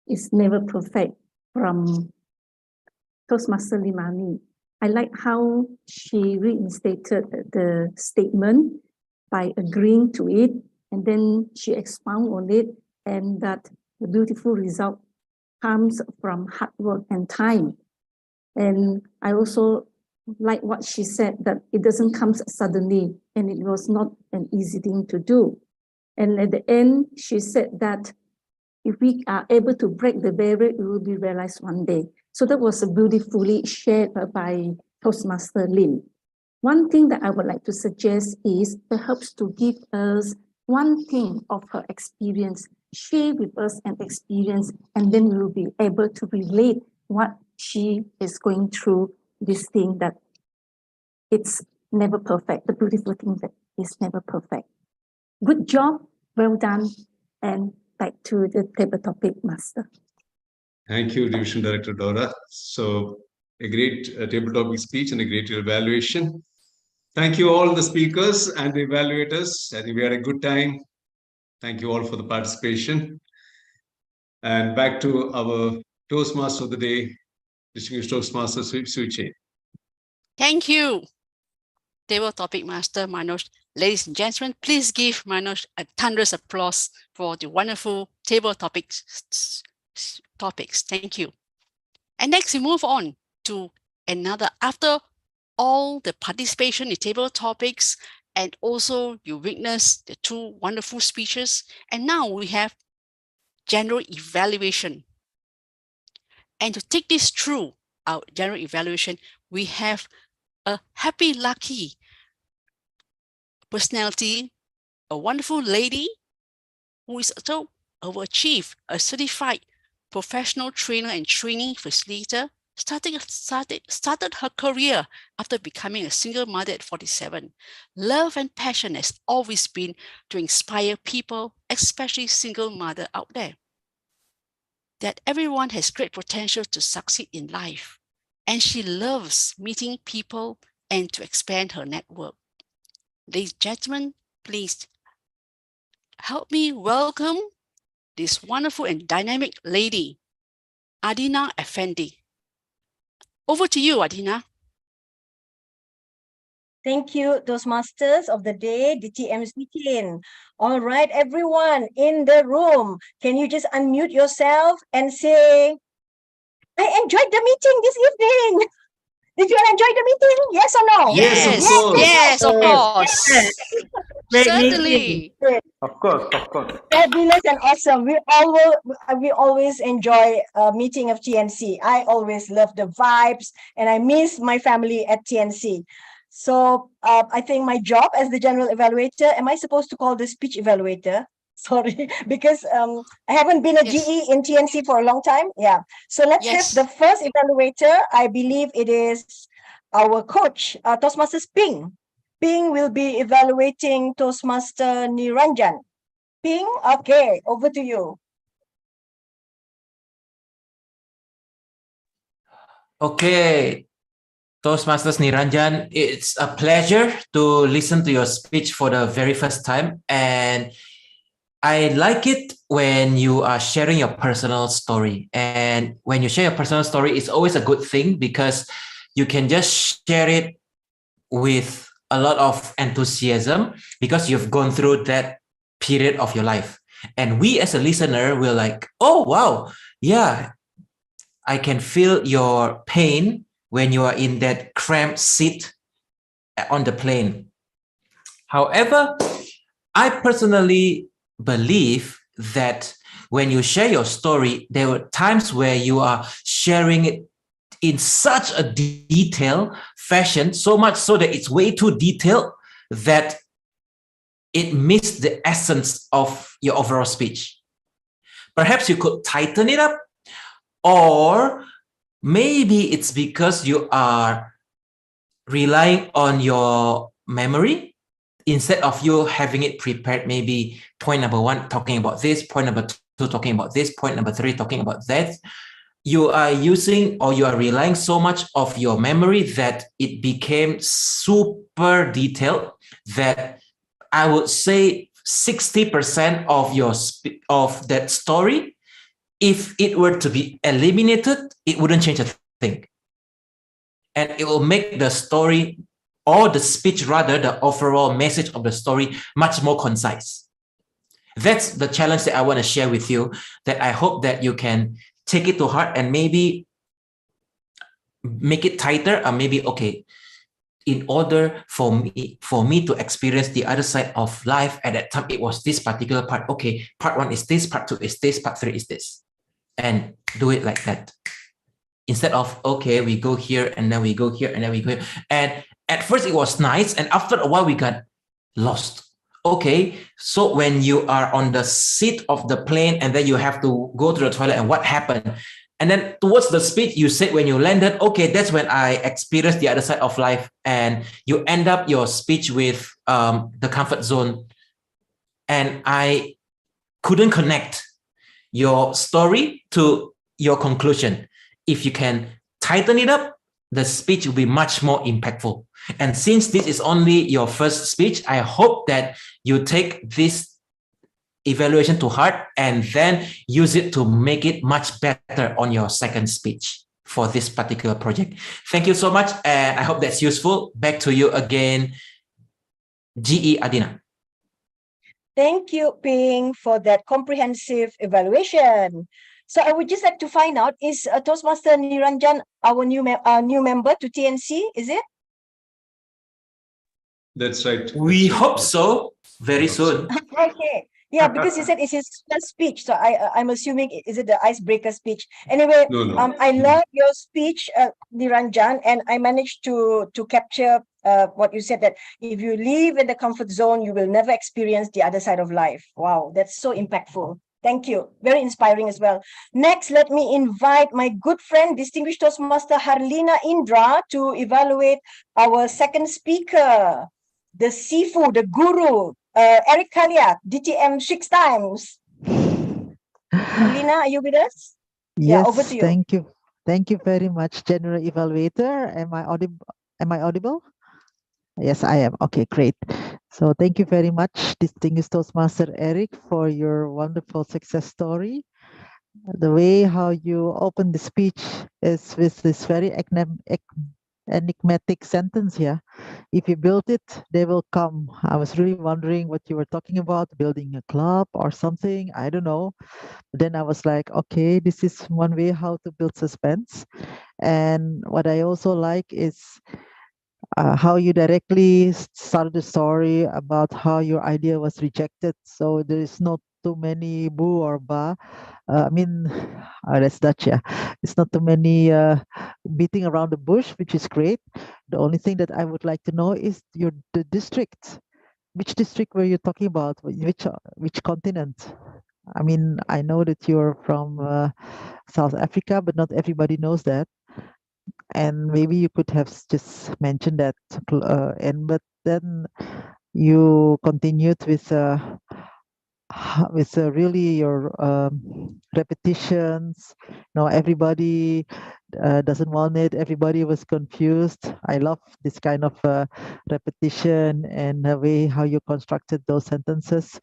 is never perfect from Toastmaster Limani. I like how she reinstated the statement by agreeing to it, and then she expounded on it, and that the beautiful result comes from hard work and time. And I also like what she said, that it doesn't come suddenly, and it was not an easy thing to do. And at the end, she said that if we are able to break the barrier, it will be realized one day. So that was beautifully shared by Toastmaster Lim. One thing that I would like to suggest is perhaps to give us one thing of her experience, share with us an experience, and then we will be able to relate what she is going through, this thing that it's never perfect, the beautiful thing that is never perfect. Good job, well done, and back to the table topic, Master. Thank you, Division Director Dora. So a great table topic speech and a great evaluation. Thank you all the speakers and the evaluators. I think we had a good time. Thank you all for the participation. And back to our Toastmaster of the day, Distinguished Toastmaster Suche. Thank you, table topic master Manoj. Ladies and gentlemen, please give Manoj a thunderous applause for the wonderful table topics. Thank you. And next we move on to another, after all the participation in table topics, and also you witnessed the two wonderful speeches, and now we have general evaluation. And to take this through our general evaluation, we have a happy-lucky personality, a wonderful lady who is also overachieved, a certified professional trainer and training facilitator, started her career after becoming a single mother at 47. Love and passion has always been to inspire people, especially single mother out there, that everyone has great potential to succeed in life. And she loves meeting people and to expand her network. Ladies and gentlemen, please help me welcome this wonderful and dynamic lady, Adina Effendi. Over to you, Adina. Thank you, Toastmasters of the day, DTMC team. All right, everyone in the room, can you just unmute yourself and say, I enjoyed the meeting this evening. Did you enjoy the meeting? Yes or no? Yes, yes, of course. Certainly. Of course. Fabulous and awesome. We always enjoy a meeting of TNC. I always love the vibes, and I miss my family at TNC. So I think my job as the general evaluator, am I supposed to call the speech evaluator? Sorry, because I haven't been a GE in TNC for a long time. Yeah. So let's have the first evaluator. I believe it is our coach, Toastmaster Ping. Ping will be evaluating Toastmaster Niranjan. Ping, okay, over to you. Okay, Toastmasters Niranjan, it's a pleasure to listen to your speech for the very first time. And I like it when you are sharing your personal story. And when you share your personal story, it's always a good thing because you can just share it with a lot of enthusiasm because you've gone through that period of your life. And we as a listener will like, oh, wow, yeah, I can feel your pain when you are in that cramped seat on the plane. However, I personally believe that when you share your story, there were times where you are sharing it in such a detailed fashion, so much so that it's way too detailed that it missed the essence of your overall speech. Perhaps you could tighten it up, or maybe it's because you are relying on your memory instead of you having it prepared, maybe point number 1 talking about this, point number 2 talking about this, point number 3 talking about that, you are using or you are relying so much of your memory that it became super detailed that I would say 60% of your of that story, if it were to be eliminated, it wouldn't change a thing. And it will make the story or the speech, rather, the overall message of the story much more concise. That's the challenge that I want to share with you, that I hope that you can take it to heart and maybe make it tighter, or maybe, okay, in order for me to experience the other side of life at that time, it was this particular part. Okay, part 1 is this, part 2 is this, part 3 is this. And do it like that. Instead of, okay, we go here and then we go here and then we go here. And at first it was nice. And after a while we got lost. Okay, so when you are on the seat of the plane and then you have to go to the toilet, and what happened? And then towards the speech you said when you landed, okay, that's when I experienced the other side of life. And you end up your speech with the comfort zone. And I couldn't connect your story to your conclusion. If you can tighten it up, the speech will be much more impactful. And since this is only your first speech, I hope that you take this evaluation to heart and then use it to make it much better on your second speech for this particular project. Thank you so much. And I hope that's useful. Back to you again, GE Adina. Thank you, Ping, for that comprehensive evaluation. So I would just like to find out, is Toastmaster Niranjan our new member to TNC, is it? That's right. We hope so, very soon. Okay. Yeah, because he said it's his first speech. So I'm assuming, is it the icebreaker speech? Anyway, No. I love your speech, Niranjan, and I managed to capture what you said, that if you live in the comfort zone, you will never experience the other side of life. Wow, that's so impactful. Thank you. Very inspiring as well. Next, let me invite my good friend, distinguished Toastmaster Harlina Indra, to evaluate our second speaker, the Sifu, the Guru, Eric Kalia, DTM 6 times. Harlina, are you with us? Yes, Yeah, over to you. thank you. Thank you very much, General Evaluator. Am I audible? Yes, I am. Okay, great. So thank you very much, distinguished Toastmaster Eric, for your wonderful success story. The way how you open the speech is with this very enigmatic sentence here. If you build it, they will come. I was really wondering what you were talking about, building a club or something. I don't know. Then I was like, okay, this is one way how to build suspense. And what I also like is how you directly started the story about how your idea was rejected. So there is not too many boo or ba. That's Dutch, yeah. It's not too many beating around the bush, which is great. The only thing that I would like to know is the district. Which district were you talking about? Which continent? I mean, I know that you're from South Africa, but not everybody knows that. And maybe you could have just mentioned that, but then you continued with really your repetitions. No, everybody doesn't want it. Everybody was confused. I love this kind of repetition and the way how you constructed those sentences.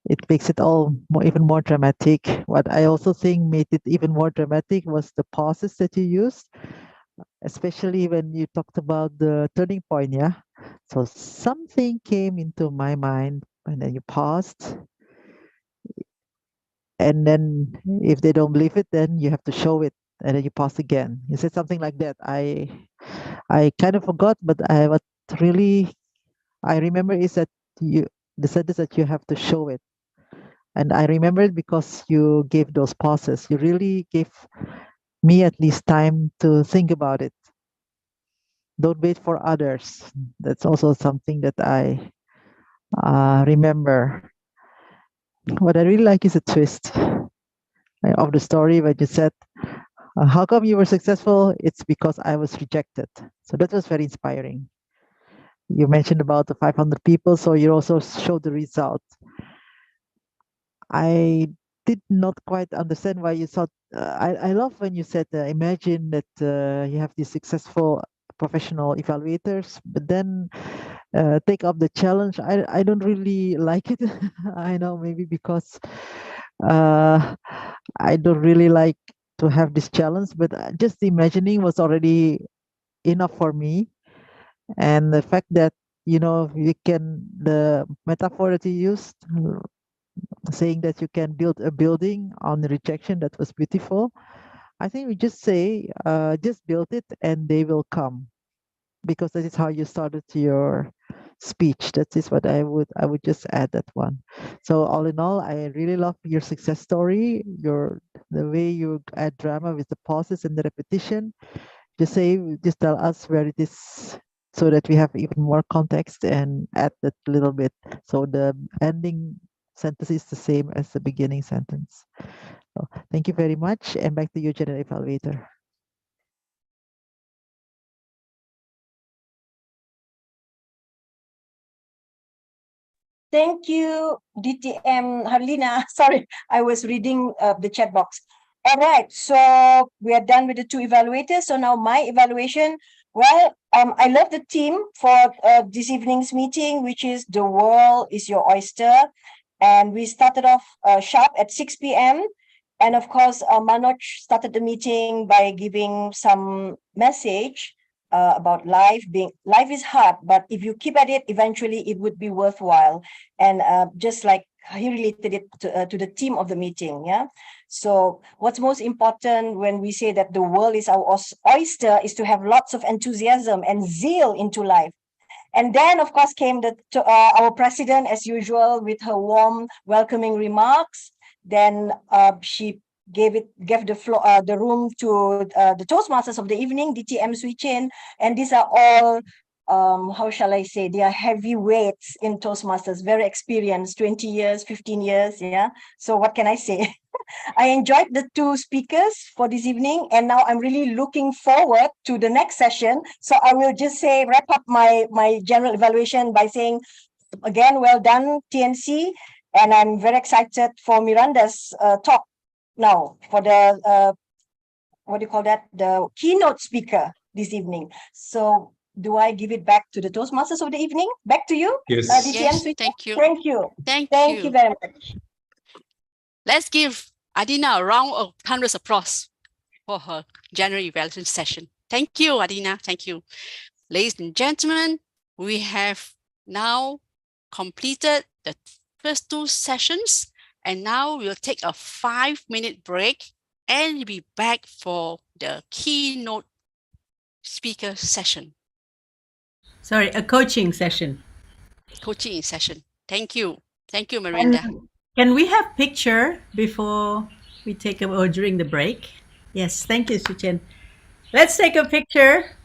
It makes it all even more dramatic. What I also think made it even more dramatic was the pauses that you used, especially when you talked about the turning point, yeah? So something came into my mind and then you paused. And then if they don't believe it, then you have to show it. And then you pause again. You said something like that. I kind of forgot, but what really I remember is that the sentence that you have to show it. And I remember it because you gave those pauses. You really gave me at least time to think about it. Don't wait for others. That's also something that I remember. What I really like is a twist of the story when you said, how come you were successful? It's because I was rejected. So that was very inspiring. You mentioned about the 500 people, so you also showed the result. I did not quite understand why you thought. I love when you said, imagine that you have these successful professional evaluators, but then take up the challenge. I don't really like it. I know, maybe because I don't really like to have this challenge, but just imagining was already enough for me. And the fact that, the metaphor that you used, saying that you can build a building on rejection, that was beautiful. I think we just say, just build it and they will come, because that is how you started your speech. That is what I would just add that one. So all in all, I really love your success story, the way you add drama with the pauses and the repetition. Just tell us where it is, so that we have even more context, and add that little bit. So the ending sentence is the same as the beginning sentence. So thank you very much, and back to you, General Evaluator. Thank you, DTM Harlina. Sorry, I was reading the chat box. All right, so we are done with the two evaluators. So now my evaluation. Well, I love the theme for this evening's meeting, which is "The World is Your Oyster." And we started off sharp at 6 p.m. And of course, Manoj started the meeting by giving some message about life. Life is hard, but if you keep at it, eventually it would be worthwhile. And just like he related it to the theme of the meeting, yeah. So what's most important when we say that the world is our oyster is to have lots of enthusiasm and zeal into life. And then, of course, came our president, as usual, with her warm, welcoming remarks. Then she gave the room to the Toastmasters of the evening, DTM Swee Chin, and these are all, how shall I say, they are heavyweights in Toastmasters, very experienced, 20 years, 15 years, yeah. So what can I say? I enjoyed the two speakers for this evening, and now I'm really looking forward to the next session. So I will just wrap up my general evaluation by saying, again, well done, TNC, and I'm very excited for Miranda's talk now for the, what do you call that, the keynote speaker this evening. So do I give it back to the Toastmasters of the evening? Back to you, Yes. DTM. Yes, thank you. Thank you. Thank you very much. Let's give Adina a round of thunderous applause for her general evaluation session. Thank you, Adina. Thank you. Ladies and gentlemen, we have now completed the first two sessions, and now we'll take a 5-minute break and be back for the keynote speaker session. Sorry, a coaching session. Coaching session. Thank you. Thank you, Miranda. Can we have picture before we take or during the break? Yes, thank you, Suchen. Let's take a picture.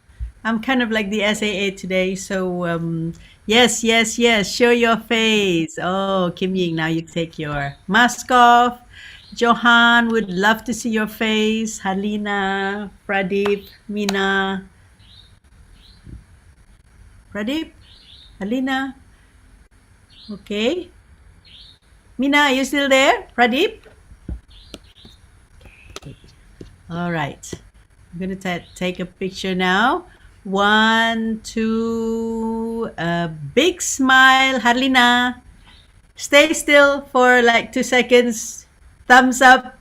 I'm kind of like the SAA today, so yes, show your face. Oh, Kim Ying, now you take your mask off. Johan, would love to see your face. Halina, Pradeep, Mina. Pradeep, Halina. Okay. Mina, are you still there? Pradeep? All right. I'm going to take a picture now. 1, 2, a big smile. Harlina, stay still for like 2 seconds. Thumbs up.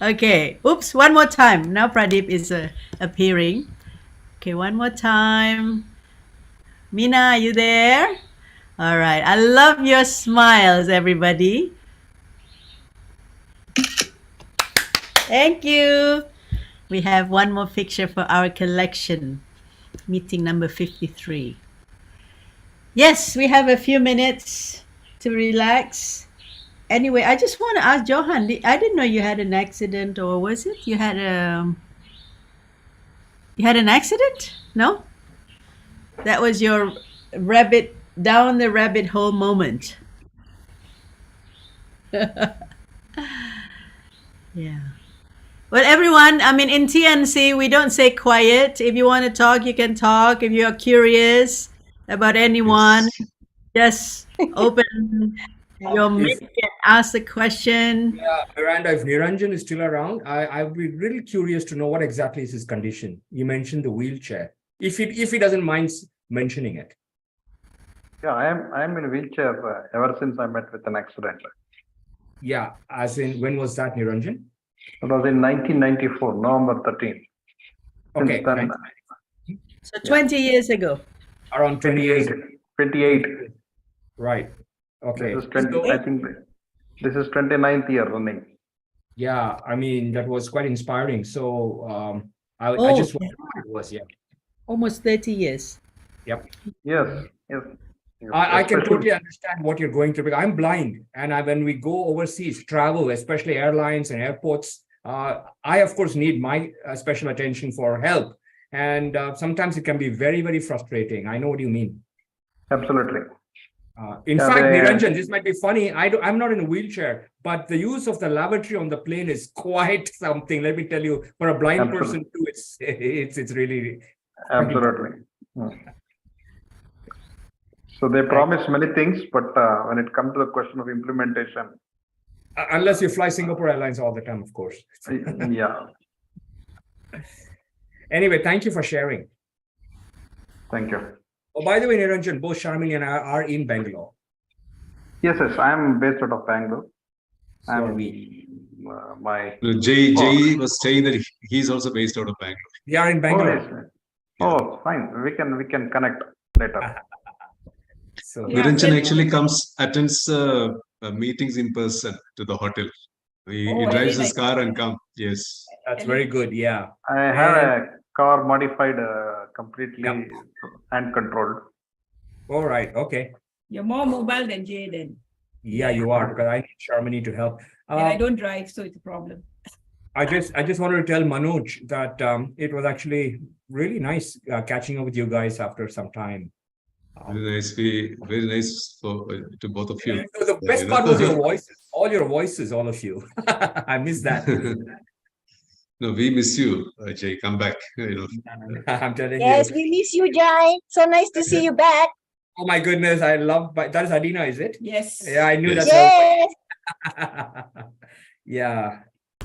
Okay. Oops, one more time. Now Pradeep is appearing. Okay, one more time. Mina, are you there? All right. I love your smiles, everybody. Thank you. We have one more picture for our collection. Meeting number 53. Yes, we have a few minutes to relax. Anyway, I just want to ask Johan, I didn't know you had an accident, or was it? You had an accident? No? That was your down the rabbit hole moment. Yeah. Well, everyone, I mean, in TNC, we don't say quiet. If you want to talk, you can talk. If you're curious about anyone, just open your mic and ask the question. Yeah, Miranda, if Niranjan is still around, I'd be really curious to know what exactly is his condition. You mentioned the wheelchair. If he doesn't mind mentioning it. Yeah, I am in a wheelchair ever since I met with an accident. Yeah, as in, when was that, Niranjan? It was in 1994, November 13. Okay. Since then, So 20 years ago. Around 20 years. 28. Right. Okay. This is 20, I think this is 29th year running. Yeah, I mean, that was quite inspiring. So I Oh, just wondered what it was, yeah. Almost 30 years. Yep. Yes, yes. I can Especially- totally understand what you're going through because I'm blind, and when we go overseas, travel, especially airlines and airports, I of course need my special attention for help, and sometimes it can be very, very frustrating. I know what you mean. Absolutely. In Yeah, fact, they- Niranjan, this might be funny. I'm not in a wheelchair, but the use of the lavatory on the plane is quite something. Let me tell you, for a blind Absolutely. person too, it's really Absolutely. So they promise many things, but when it comes to the question of implementation, unless you fly Singapore Airlines all the time, of course. yeah. Anyway, thank you for sharing. Thank you. Oh, by the way, Niranjan, both Sharmini and I are in Bangalore. Yes, yes. I am based out of Bangalore. So I'm are we. my Jay was saying that he's also based out of Bangalore. We are in Oh, Bangalore. yes. Oh, fine. We can connect later. So Yeah, Niranjan but- actually attends meetings in person to the hotel. He Oh, drives very his nice. car and come. Yes. that's very good. Yeah. I have a car modified completely Yep. hand controlled. All right. Okay. You're more mobile than Jay then. Yeah, you are, because I need Sharmini to help. And I don't drive, so it's a problem. I just wanted to tell Manoj that it was actually really nice catching up with you guys after some time. Very nice to both of you. The best part was your voices, all of you. I miss that. No, we miss you, Jay. Come back. I'm telling Yes, you. we miss you, Jai. So nice to see you back. Oh my goodness, I love that is Adina, is it? Yes. Yeah, I knew Yes. that's Yes. yeah.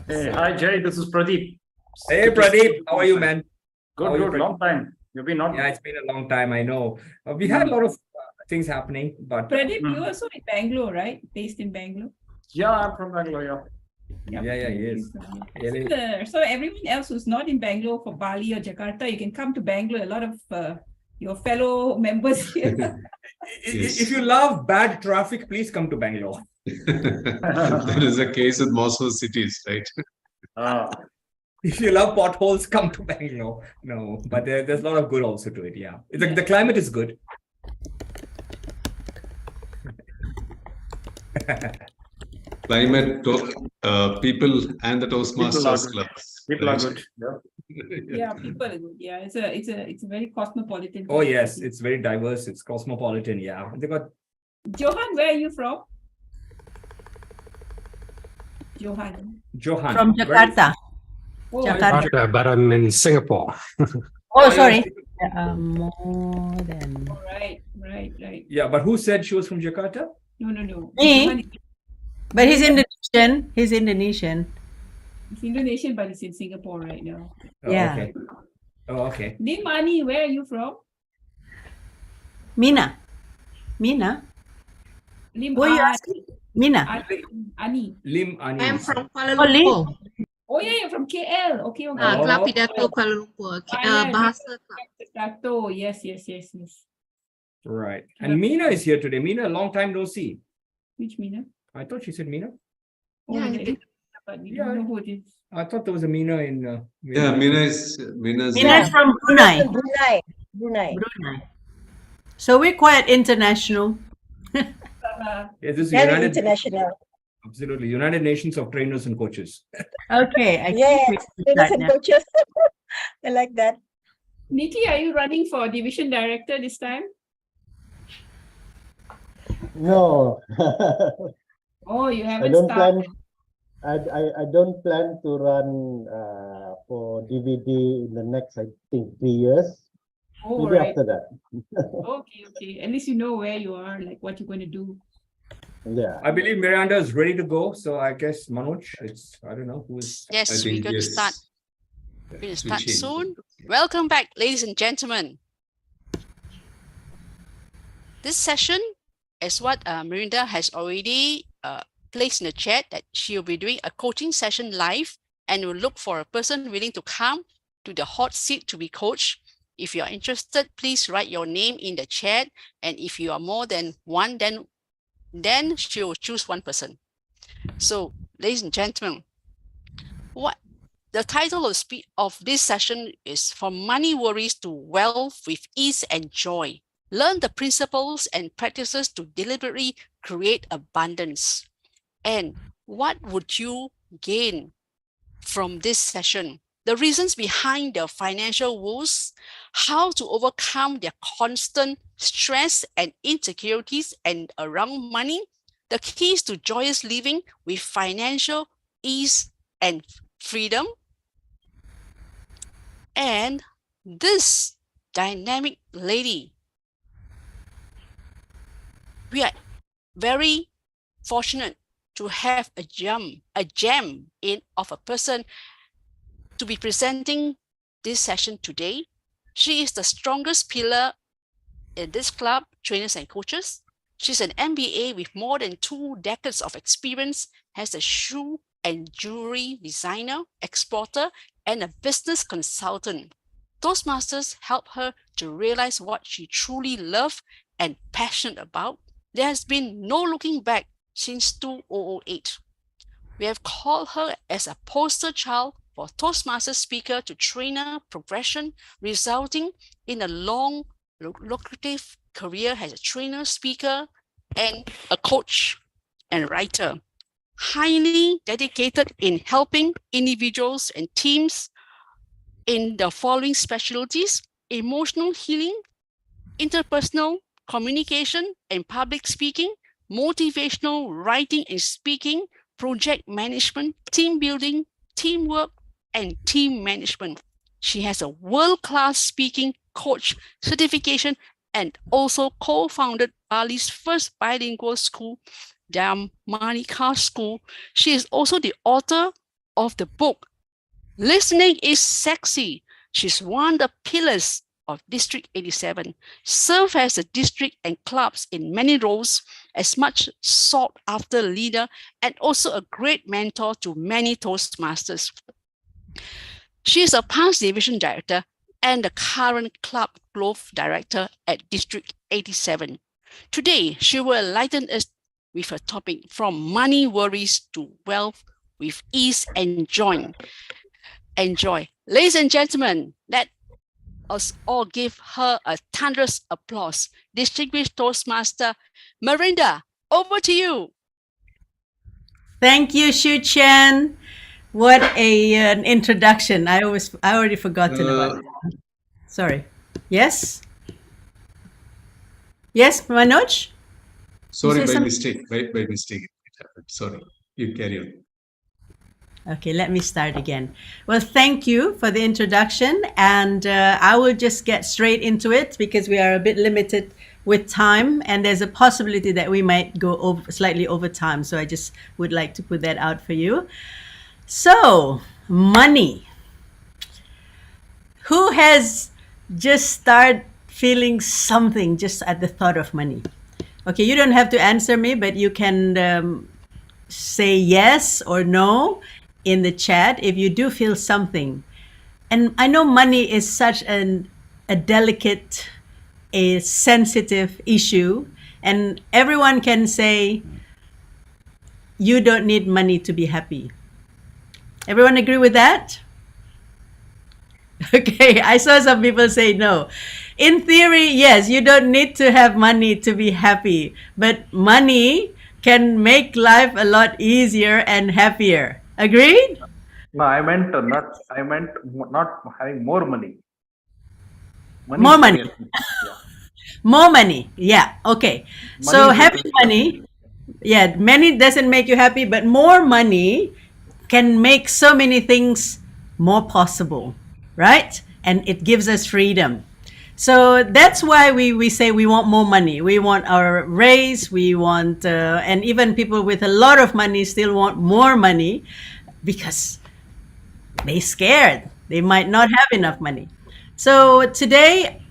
Hey, hi Jay, this is Pradeep. Hey Pradeep, how are you, man? How Good, are you, good, Pradeep? long time. You've been not. Yeah, it's been a long time, I know. We had a lot of things happening, but Pradeep, you also in Bangalore, right? Based in Bangalore. Yeah, I'm from Bangalore. Yeah. yeah, yes. So everyone else who's not in Bangalore for Bali or Jakarta, you can come to Bangalore. A lot of your fellow members here. If you love bad traffic, please come to Bangalore. That is the case with most of the cities, right? If you love potholes, come to Bangalore. No, but there's a lot of good also to it. Yeah, the climate is good. Climate, people, and the Toastmasters Club. People are right? good. Yeah. Yeah, people are good. Yeah, it's a very cosmopolitan. Oh yes, it's very diverse. It's cosmopolitan. Yeah, they got. Johan, where are you from? Johan. Johan From Jakarta. Oh, Jakarta. But I'm in Singapore. Oh, sorry. More than. Right. Yeah, but who said she was from Jakarta? No. Me? Johan But he's Indonesian. He's Indonesian. is Indonesian, but it's in Singapore right now. Oh, Yeah. Okay. Oh, okay. Nimani, where are you from? Mina. Lim Who are you An- asking? Mina. Ani. Lim Ani. I'm from Kuala Oh, Lim. Lumpur. Oh yeah, you're from KL. Okay. Kelab Pidato, Kuala Lumpur. Bahasa Pidato. Yes. Right. And Meena is here today. Meena, long time no see. Which Mina? I thought she said Meena. Oh, Yeah, yeah, but we don't know who it is. I thought there was a Meena in. Yeah, Mina's. Mina is from Brunei. Brunei. So we're quite international. Yeah, this is Very United. international. Absolutely, United Nations of Trainers and Coaches. Okay. I Yes, think we trainers start and now. coaches. I like that. Nikki, are you running for division director this time? No. Oh, you I haven't don't started. I don't plan to run for DVD in the next, I think, 3 years. All Maybe right. after that. Okay. At least you know where you are, like what you're going to do. Yeah. I believe Miranda is ready to go. So I guess Manoj, I don't know who is. Yes, we're think going to yes. start. We're going to start Switching. soon. Welcome back, ladies and gentlemen. This session is what Miranda has already placed in the chat, that she will be doing a coaching session live and will look for a person willing to come to the hot seat to be coached. If you are interested, please write your name in the chat. And if you are more than one, then she will choose one person. So, ladies and gentlemen, what the title of this session is From Money Worries to Wealth with Ease and Joy. Learn the principles and practices to deliberately create abundance. And what would you gain from this session? The reasons behind the financial woes, how to overcome their constant stress and insecurities and around money, the keys to joyous living with financial ease and freedom. And this dynamic lady, we are very fortunate to have a gem of a person to be presenting this session today. She is the strongest pillar in this club, trainers and coaches. She's an MBA with more than 2 decades of experience as a shoe and jewelry designer, exporter, and a business consultant. Toastmasters help her to realize what she truly loves and passionate about. There has been no looking back since 2008. We have called her as a poster child for Toastmasters speaker to trainer progression, resulting in a long, lucrative career as a trainer, speaker, and a coach and writer. Highly dedicated in helping individuals and teams in the following specialties: emotional healing, interpersonal communication and public speaking, motivational writing and speaking, project management, team building, teamwork, and team management. She has a world-class speaking coach certification and also co-founded Bali's first bilingual school, Dharmanika School. She is also the author of the book, Listening is Sexy. She's one of the pillars of District 87, served as a district and clubs in many roles, as much sought after leader, and also a great mentor to many Toastmasters. She is a past division director and the current club growth director at District 87. Today, she will enlighten us with her topic, From Money Worries to Wealth with Ease and Joy. Enjoy. Ladies and gentlemen, let us all give her a thunderous applause. Distinguished Toastmaster Miranda, over to you. Thank you, Shu Chen. What an introduction. I already forgotten about it. Sorry. Yes? Yes, Manoj? Sorry, say by something? mistake. By mistake it happened. Sorry. You carry on. Okay, let me start again. Well, thank you for the introduction, and I will just get straight into it because we are a bit limited with time, and there's a possibility that we might go slightly over time. So I just would like to put that out for you. So, money. Who has just started feeling something just at the thought of money? Okay, you don't have to answer me, but you can say yes or no in the chat if you do feel something. And I know money is such a delicate, a sensitive issue, and everyone can say you don't need money to be happy. Everyone agree with that? Okay, I saw some people say no. In theory, yes, you don't need to have money to be happy, but money can make life a lot easier and happier. Agreed? No, I meant not having more money. More money. More money. Yeah. Okay. So having money, yeah, money doesn't make you happy, but more money can make so many things more possible, right? And it gives us freedom. So that's why we say we want more money. We want our raise. We want, and even people with a lot of money still want more money because they're scared. They might not have enough money. So today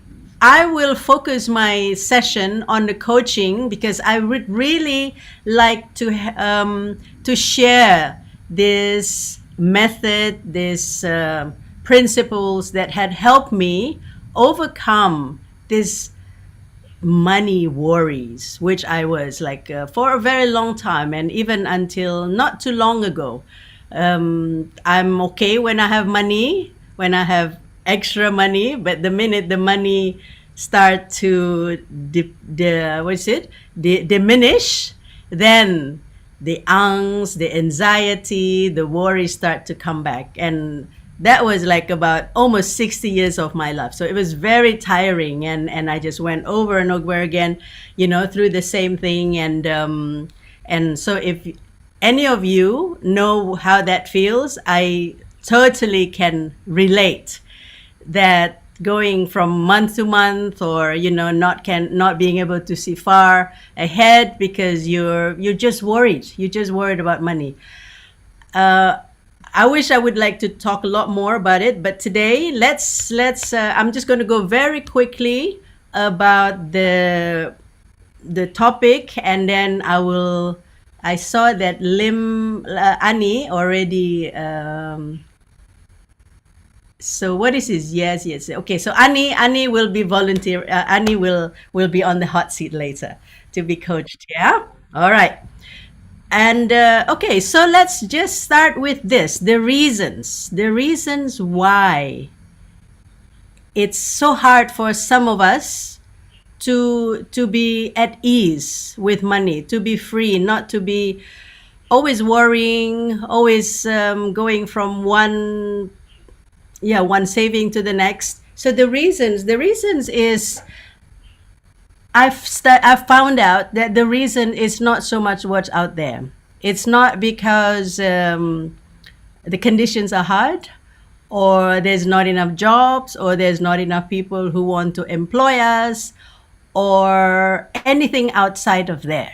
I will focus my session on the coaching because I would really like to share this method, this principles that had helped me overcome this money worries, which I was like for a very long time, and even until not too long ago. I'm okay when I have money, when I have extra money, but the minute the money start to diminish, then the angst, the anxiety, the worries start to come back. And that was like about almost 60 years of my life. So it was very tiring, and I just went over and over again, through the same thing. And so if any of you know how that feels, I totally can relate that going from month to month, or not being able to see far ahead because you're just worried. You're just worried about money. I wish I would like to talk a lot more about it, but today let's I'm just going to go very quickly about the topic, and then I saw that Annie already. So what is this? Yes. Okay, so Annie will be volunteer. Annie will be on the hot seat later to be coached. Yeah. All right. And okay, so let's just start with this: the reasons why it's so hard for some of us to be at ease with money, to be free, not to be always worrying, always going from one saving to the next. So the reasons is I've found out that the reason is not so much what's out there. It's not because the conditions are hard, or there's not enough jobs, or there's not enough people who want to employ us, or anything outside of there.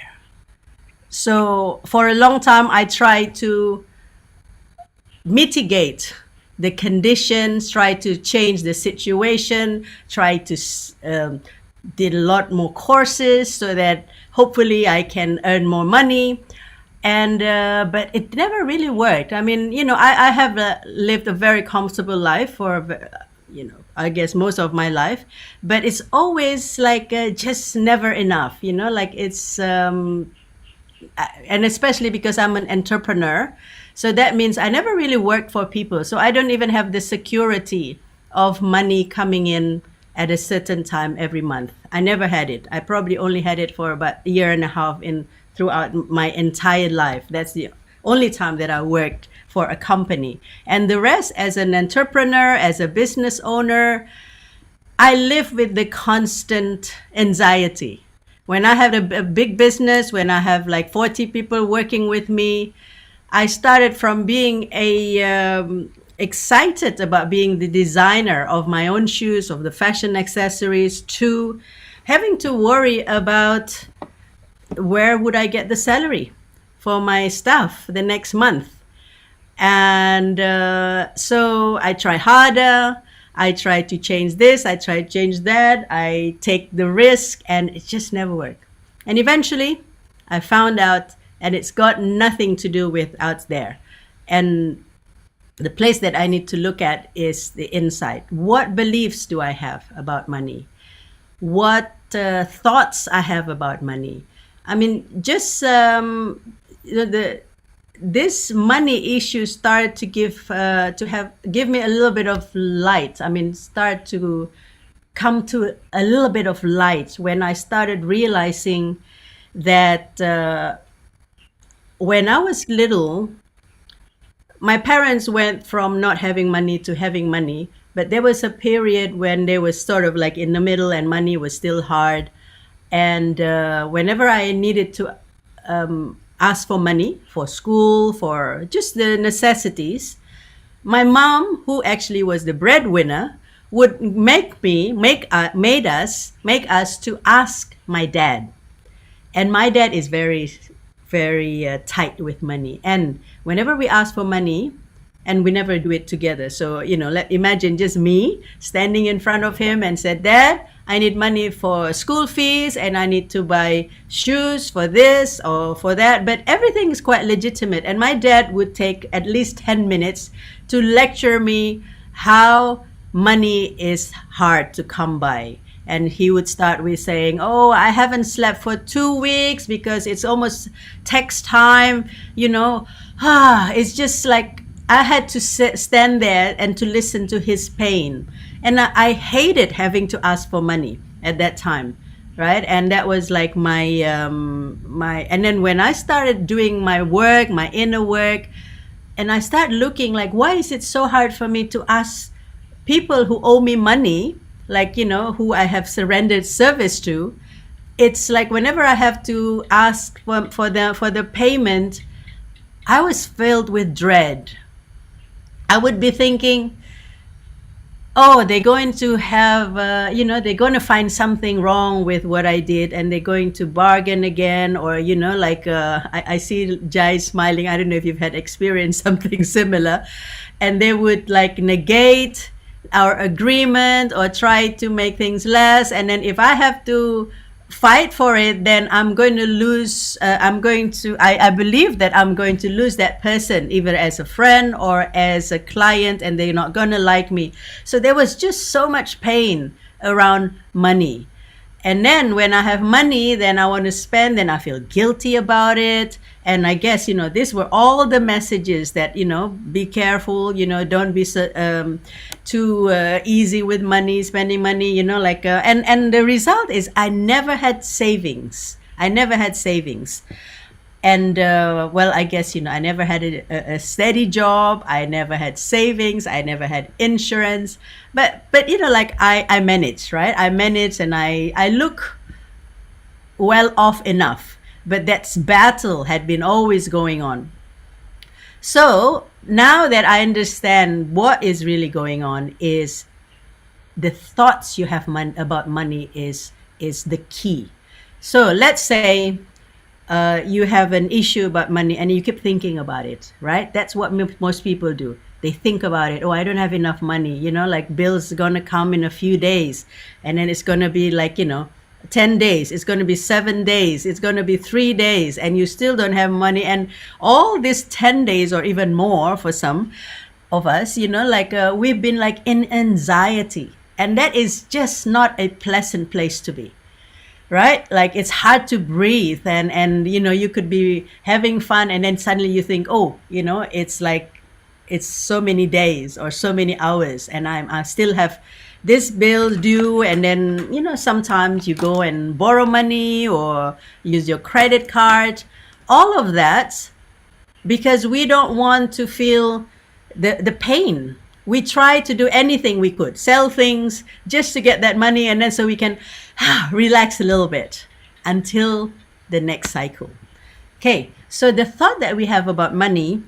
So for a long time, I tried to mitigate the conditions, try to change the situation, try to did a lot more courses so that hopefully I can earn more money. And but it never really worked. I mean, I have lived a very comfortable life for, I guess most of my life, but it's always like just never enough, like it's, and especially because I'm an entrepreneur. So that means I never really worked for people. So I don't even have the security of money coming in at a certain time every month. I never had it. I probably only had it for about a year and a half throughout my entire life. That's the only time that I worked for a company. And the rest, as an entrepreneur, as a business owner, I live with the constant anxiety. When I have a big business, when I have like 40 people working with me, I started from being excited about being the designer of my own shoes, of the fashion accessories, to having to worry about where would I get the salary for my staff the next month. And so I try harder. I try to change this. I try to change that. I take the risk, and it just never worked. And eventually I found out, and it's got nothing to do with out there. And the place that I need to look at is the inside. What beliefs do I have about money? What thoughts I have about money? I mean, just this money issue started to give me a little bit of light. I mean, start to come to a little bit of light when I started realizing that when I was little, my parents went from not having money to having money, but there was a period when they were sort of like in the middle, and money was still hard. And whenever I needed to ask for money for school, for just the necessities, my mom, who actually was the breadwinner, would make us to ask my dad. And my dad is very, very tight with money. And whenever we ask for money, and we never do it together. So, imagine just me standing in front of him and said, Dad, I need money for school fees and I need to buy shoes for this or for that. But everything is quite legitimate. And my dad would take at least 10 minutes to lecture me how money is hard to come by. And he would start with saying, oh, I haven't slept for 2 weeks because it's almost tax time. It's just like I had to stand there and to listen to his pain. And I hated having to ask for money at that time, right? And that was like my and then when I started doing my work, my inner work, and I started looking like, why is it so hard for me to ask people who owe me money, like, who I have surrendered service to? It's like whenever I have to ask for the payment, I was filled with dread. I would be thinking, oh, they're going to have, they're going to find something wrong with what I did and they're going to bargain again. Or, I see Jai smiling. I don't know if you've had experienced something similar. And they would like negate our agreement or try to make things less. And then if I have to fight for it, then I'm going to lose. I believe that I'm going to lose that person, either as a friend or as a client, and they're not going to like me. So there was just so much pain around money. And then when I have money, then I want to spend, then I feel guilty about it. And I guess, these were all the messages that, be careful, don't be too easy with money, spending money, and the result is I never had savings. And I guess, I never had a steady job. I never had savings. I never had insurance. But I managed, right? I managed and I look well off enough. But that battle had been always going on. So now that I understand what is really going on, is the thoughts you have about money is the key. So let's say you have an issue about money and you keep thinking about it, right? That's what most people do. They think about it. Oh, I don't have enough money. Like bills going to come in a few days. And then it's going to be like, 10 days. It's going to be 7 days. It's going to be 3 days. And you still don't have money. And all these 10 days or even more for some of us, we've been like in anxiety. And that is just not a pleasant place to be. Right? Like it's hard to breathe and you could be having fun and then suddenly you think, oh, it's like, it's so many days or so many hours and I still have this bill due. And then, sometimes you go and borrow money or use your credit card, all of that, because we don't want to feel the pain. We try to do anything we could, sell things just to get that money. And then so we can relax a little bit until the next cycle. Okay, so the thought that we have about money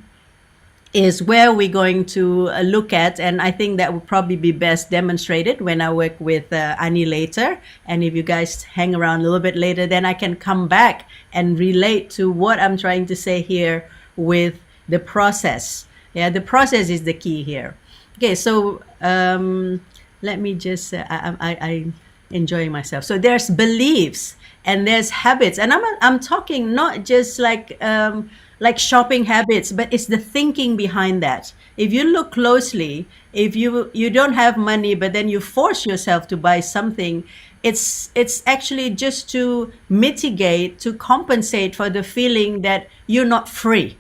is where we're going to look at, and I think that will probably be best demonstrated when I work with Ani later. And if you guys hang around a little bit later, then I can come back and relate to what I'm trying to say here with the process. Yeah, the process is the key here. Okay, so let me just, I enjoying myself. So there's beliefs and there's habits, and I'm talking not just like shopping habits, but it's the thinking behind that. If you look closely, if you don't have money, but then you force yourself to buy something, it's actually just to mitigate, to compensate for the feeling that you're not free.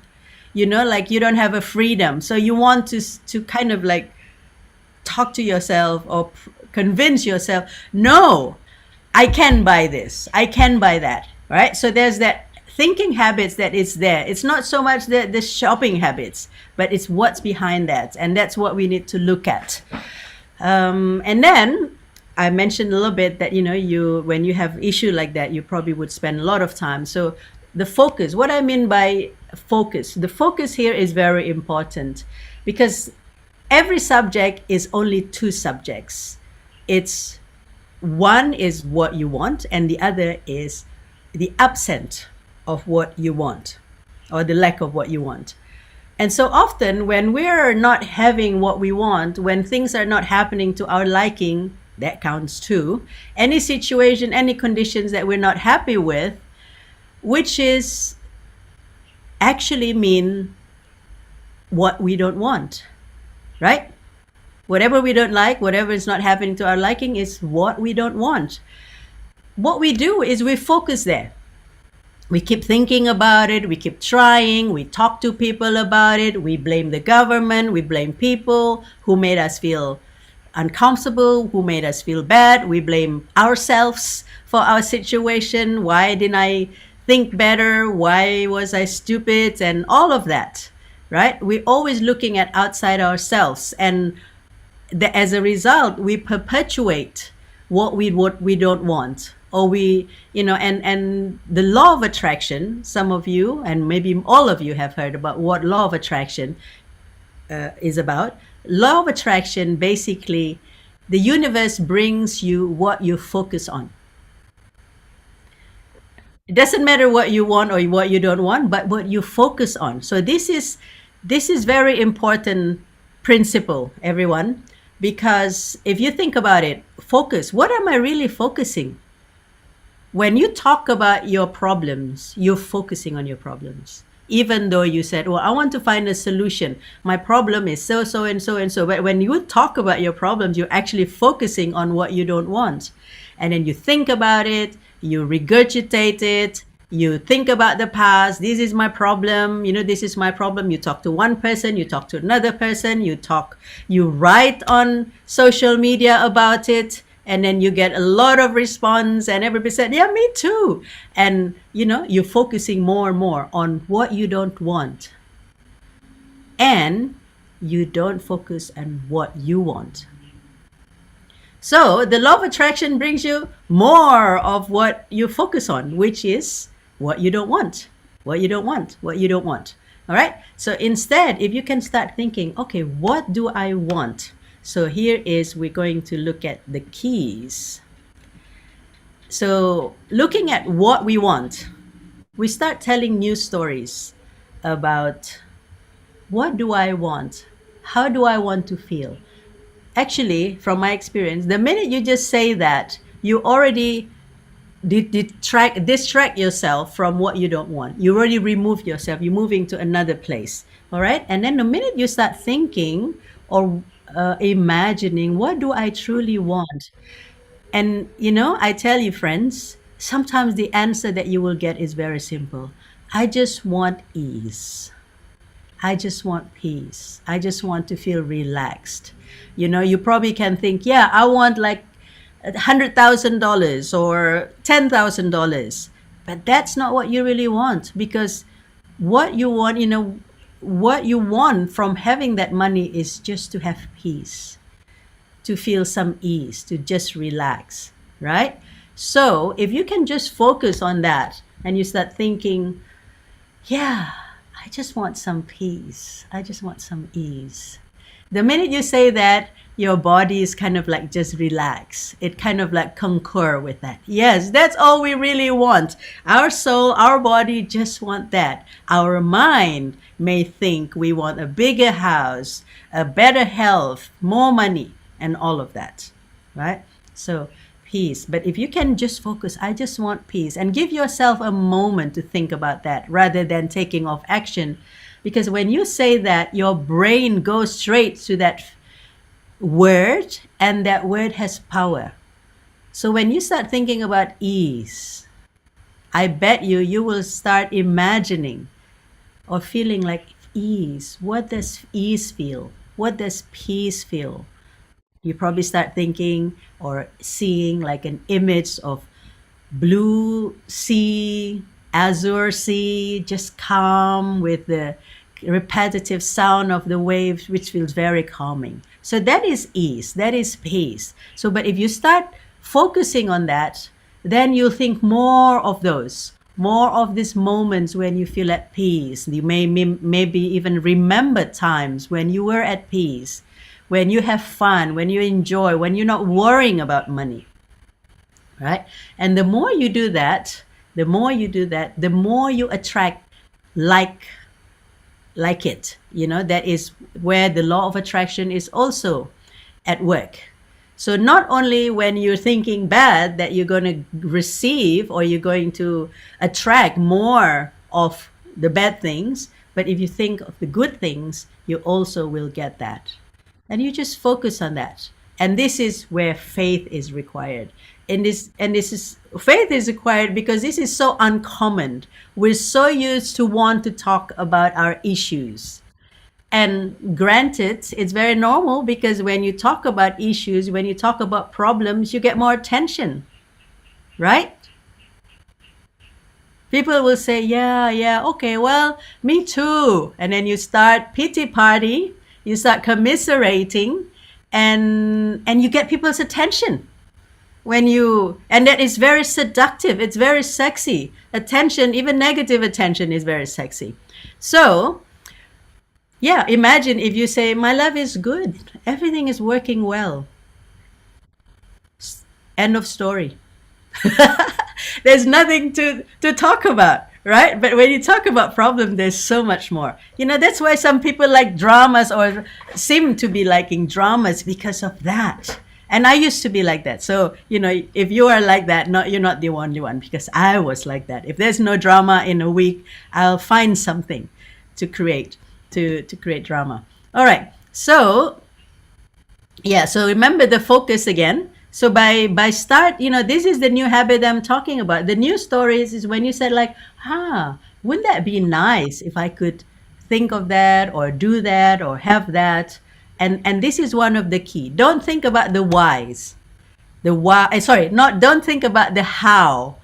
Like you don't have a freedom. So you want to kind of like talk to yourself or convince yourself, no, I can buy this, I can buy that, right? So there's that thinking habits that is there. It's not so much the shopping habits, but it's what's behind that. And that's what we need to look at. And then I mentioned a little bit that, when you have issue like that, you probably would spend a lot of time. So the focus. What I mean by focus, the focus here is very important because every subject is only two subjects. It's one is what you want and the other is the absent of what you want or the lack of what you want. And so often when we're not having what we want, when things are not happening to our liking, that counts too. Any situation, any conditions that we're not happy with, which is actually mean what we don't want, right? Whatever we don't like, whatever is not happening to our liking is what we don't want. What we do is we focus there. We keep thinking about it, we keep trying, we talk to people about it, we blame the government, we blame people who made us feel uncomfortable, who made us feel bad, we blame ourselves for our situation. Why didn't I think better? Why was I stupid? And all of that, right? We're always looking at outside ourselves, and as a result, we perpetuate what we don't want. Or we, and the law of attraction, some of you, and maybe all of you have heard about what law of attraction is about. Law of attraction, basically, the universe brings you what you focus on. It doesn't matter what you want or what you don't want, but what you focus on. So this is very important principle, everyone, because if you think about it, focus. What am I really focusing? When you talk about your problems, you're focusing on your problems. Even though you said, well, I want to find a solution. My problem is so and so and so. But when you talk about your problems, you're actually focusing on what you don't want. And then you think about it, you regurgitate it, you think about the past. This is my problem. This is my problem. You talk to one person, you talk to another person, you write on social media about it. And then you get a lot of response and everybody said, yeah, me too. And, you're focusing more and more on what you don't want. And you don't focus on what you want. So the law of attraction brings you more of what you focus on, which is what you don't want, what you don't want, what you don't want. All right. So instead, if you can start thinking, okay, what do I want? So we're going to look at the keys. So looking at what we want, we start telling new stories about what do I want? How do I want to feel? Actually, from my experience, the minute you just say that, you already distract yourself from what you don't want. You already remove yourself. You're moving to another place. All right. And then the minute you start thinking or imagining, what do I truly want? And, I tell you, friends, sometimes the answer that you will get is very simple. I just want ease. I just want peace. I just want to feel relaxed. You probably can think, yeah, I want like $100,000 or $10,000. But that's not what you really want, because what you want, what you want from having that money is just to have peace, to feel some ease, to just relax, right? So if you can just focus on that and you start thinking, yeah, I just want some peace. I just want some ease. The minute you say that, your body is kind of like just relax. It kind of like concur with that. Yes, that's all we really want. Our soul, our body just want that. Our mind may think we want a bigger house, a better health, more money, and all of that, right? So peace. But if you can just focus, I just want peace, and give yourself a moment to think about that rather than taking off action. Because when you say that, your brain goes straight to that word, and that word has power. So when you start thinking about ease, I bet you will start imagining or feeling like ease. What does ease feel? What does peace feel? You probably start thinking or seeing like an image of blue sea, azure sea, just calm with the repetitive sound of the waves, which feels very calming. So that is ease, that is peace. So, but if you start focusing on that, then you'll think more of those, more of these moments when you feel at peace. You maybe even remember times when you were at peace, when you have fun, when you enjoy, when you're not worrying about money, right? And the more you do that, the more you attract like it. That is where the law of attraction is also at work. So not only when you're thinking bad that you're going to receive or you're going to attract more of the bad things, but if you think of the good things, you also will get that. And you just focus on that. And this is where faith is required. Faith is required because this is so uncommon. We're so used to want to talk about our issues. And granted, it's very normal because when you talk about issues, when you talk about problems, you get more attention, right? People will say, yeah, okay, well, me too. And then you start pity party, you start commiserating, and you get people's attention. And that is very seductive. It's very sexy. Attention, even negative attention is very sexy. So, yeah, imagine if you say, my life is good. Everything is working well. End of story. There's nothing to talk about, right? But when you talk about problem, there's so much more. That's why some people like dramas or seem to be liking dramas because of that. And I used to be like that. So, if you are like that, you're not the only one, because I was like that. If there's no drama in a week, I'll find something to create. To create drama. All right. So remember the focus again. So by start, this is the new habit I'm talking about. The new stories is when you said like, wouldn't that be nice if I could think of that or do that or have that? And this is one of the key. Don't think about the whys. Don't think about the how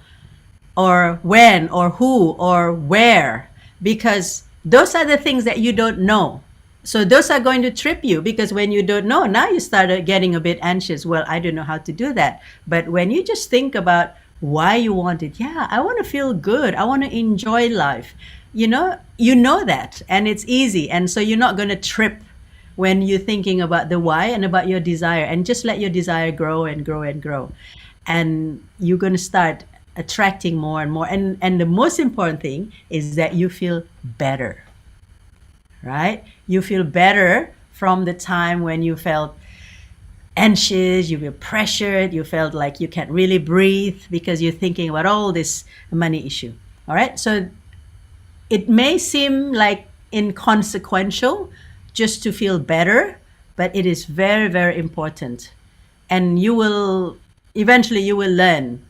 or when or who or where, because those are the things that you don't know. So those are going to trip you, because when you don't know, now you start getting a bit anxious. Well, I don't know how to do that. But when you just think about why you want it, I want to feel good. I want to enjoy life. You know that, and it's easy. And so you're not going to trip when you're thinking about the why and about your desire, and just let your desire grow and grow and grow. And you're going to start attracting more and more. And the most important thing is that you feel better, right? You feel better from the time when you felt anxious, you were pressured, you felt like you can't really breathe because you're thinking about all this money issue. All right. So it may seem like inconsequential just to feel better, but it is very, very important. And eventually you will learn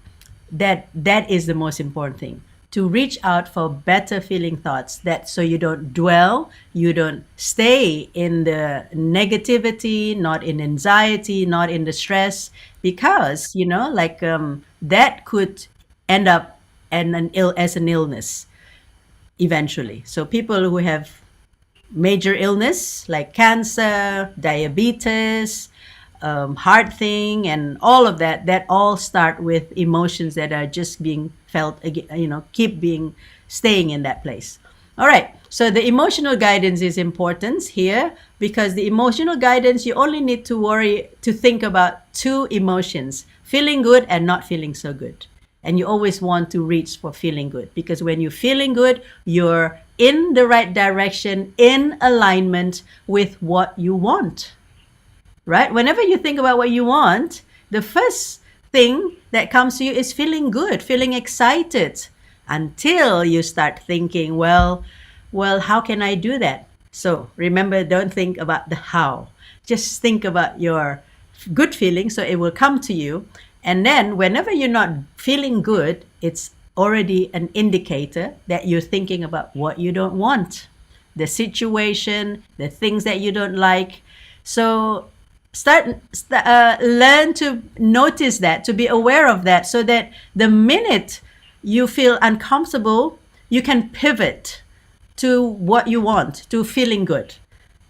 that is the most important thing, to reach out for better feeling thoughts, so you don't dwell, you don't stay in the negativity, not in anxiety, not in the stress, because that could end up as an illness eventually. So people who have major illness like cancer, diabetes, heart thing, and all of that all start with emotions that are just being felt, staying in that place. All right. So the emotional guidance is important here, because the emotional guidance, you only need to think about two emotions, feeling good and not feeling so good. And you always want to reach for feeling good, because when you're feeling good, you're in the right direction, in alignment with what you want. Right? Whenever you think about what you want, the first thing that comes to you is feeling good, feeling excited, until you start thinking, well, how can I do that? So remember, don't think about the how. Just think about your good feeling, so it will come to you. And then whenever you're not feeling good, it's already an indicator that you're thinking about what you don't want, the situation, the things that you don't like. So learn to notice that, to be aware of that, so that the minute you feel uncomfortable, you can pivot to what you want, to feeling good.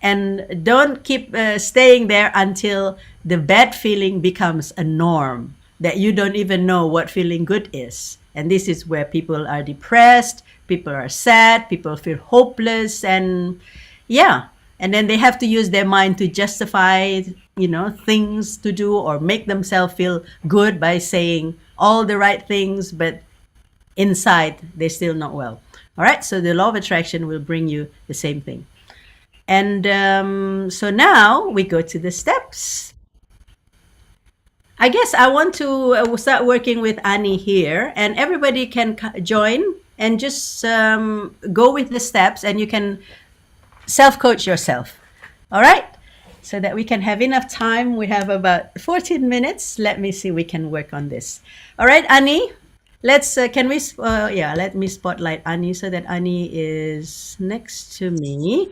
And don't keep staying there until the bad feeling becomes a norm, that you don't even know what feeling good is. And this is where people are depressed, people are sad, people feel hopeless, and yeah. And then they have to use their mind to justify, things to do or make themselves feel good by saying all the right things, but inside they're still not well. All right. So the law of attraction will bring you the same thing. And so now we go to the steps. I guess I want to start working with Annie here, and everybody can join and just go with the steps, and you can self-coach yourself. All right? So that we can have enough time. We have about 14 minutes. Let me see, we can work on this. All right, Annie, let's, let me spotlight Annie so that Annie is next to me.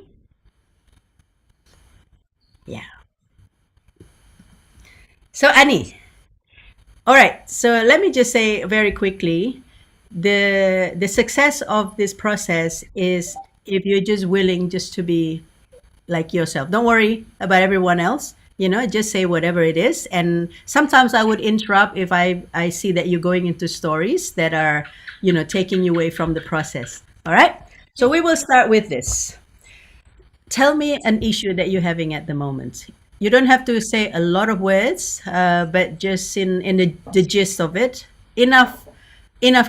Yeah. So Annie, all right. So let me just say very quickly, the success of this process is if you're just willing just to be like yourself. Don't worry about everyone else, just say whatever it is. And sometimes I would interrupt if I see that you're going into stories that are, taking you away from the process. All right. So we will start with this. Tell me an issue that you're having at the moment. You don't have to say a lot of words, but just in the gist of it, enough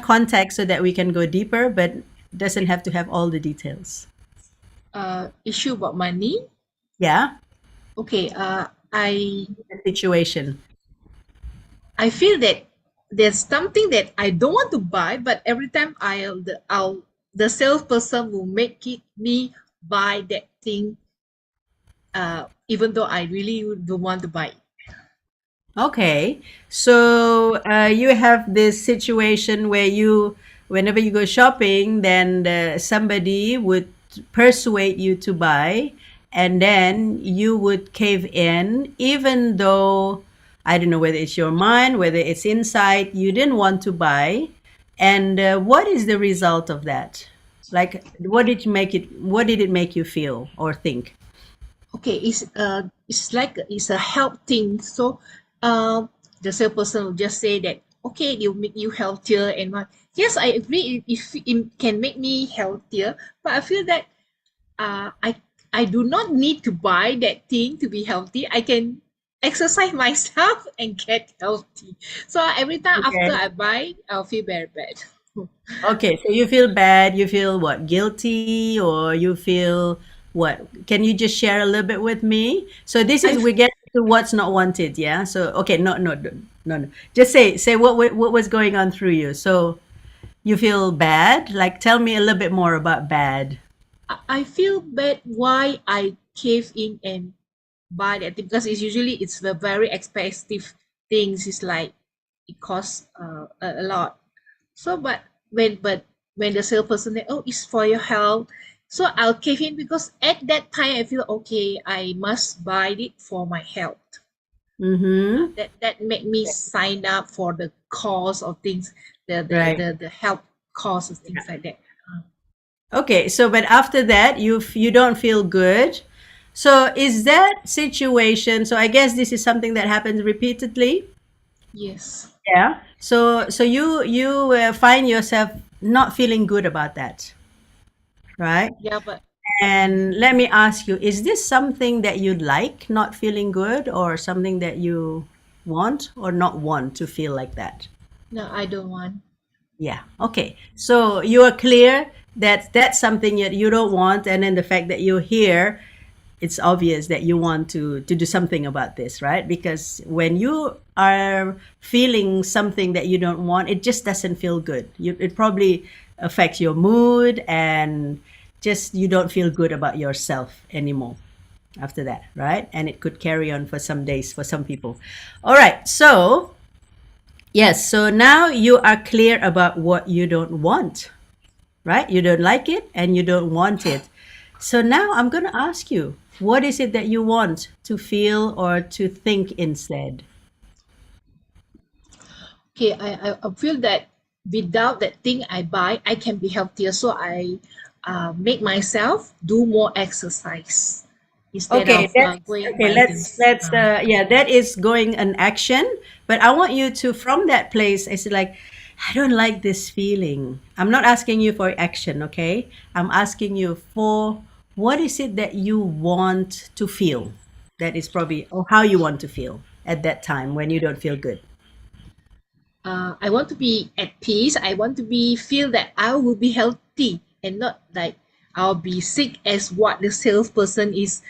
context so that we can go deeper, but doesn't have to have all the details. Issue about money. Yeah. Okay. The situation. I feel that there's something that I don't want to buy, but every time the salesperson will make me buy that thing, even though I really don't want to buy it. Okay, so you have this situation where whenever you go shopping, then somebody would persuade you to buy, and then you would cave in, even though, I don't know whether it's your mind, whether it's inside, you didn't want to buy. And what is the result of that? Like, what did it make you feel or think? Okay, it's like it's a help thing. So the salesperson will just say that, okay, it'll make you healthier, and what. Yes, I agree if it can make me healthier, but I feel that I do not need to buy that thing to be healthy. I can exercise myself and get healthy. So every time after I buy, I'll feel very bad. Okay, so you feel bad, you feel what, guilty, or you feel what? Can you just share a little bit with me? So this is, we get to what's not wanted, yeah? So, okay, no. Just say what was going on through you. So you feel bad? Like, tell me a little bit more about bad. I feel bad why I cave in and buy that thing, because it's the very expensive things. It's like it costs a lot. So, but when the salesperson said, "Oh, it's for your health," so I'll cave in, because at that time I feel, okay, I must buy it for my health. Mm-hmm. That make me sign up for the cost of things, the health cost of things like that. Okay, so but after that, you don't feel good. So is that situation? So I guess this is something that happens repeatedly. Yes. Yeah. So you find yourself not feeling good about that, right? Yeah, but. And let me ask you, is this something that you'd like, not feeling good, or something that you want or not want to feel like that? No, I don't want. Yeah. Okay. So you are clear that that's something that you don't want, and then the fact that you're here, it's obvious that you want to do something about this, right? Because when you are feeling something that you don't want, it just doesn't feel good. It probably affects your mood, and just you don't feel good about yourself anymore after that, right? And it could carry on for some days for some people. All right. So yes, so now you are clear about what you don't want, right? You don't like it and you don't want it. So now I'm going to ask you, what is it that you want to feel or to think instead? Okay, I feel that without that thing I buy, I can be healthier. So I make myself do more exercise instead of going. Okay, that is going an action. But I want you to, from that place, it's like, I don't like this feeling. I'm not asking you for action, okay? I'm asking you for what is it that you want to feel? That is probably, or how you want to feel at that time when you don't feel good. I want to be at peace. I want to be feel that I will be healthy and not like I'll be sick as what the salesperson is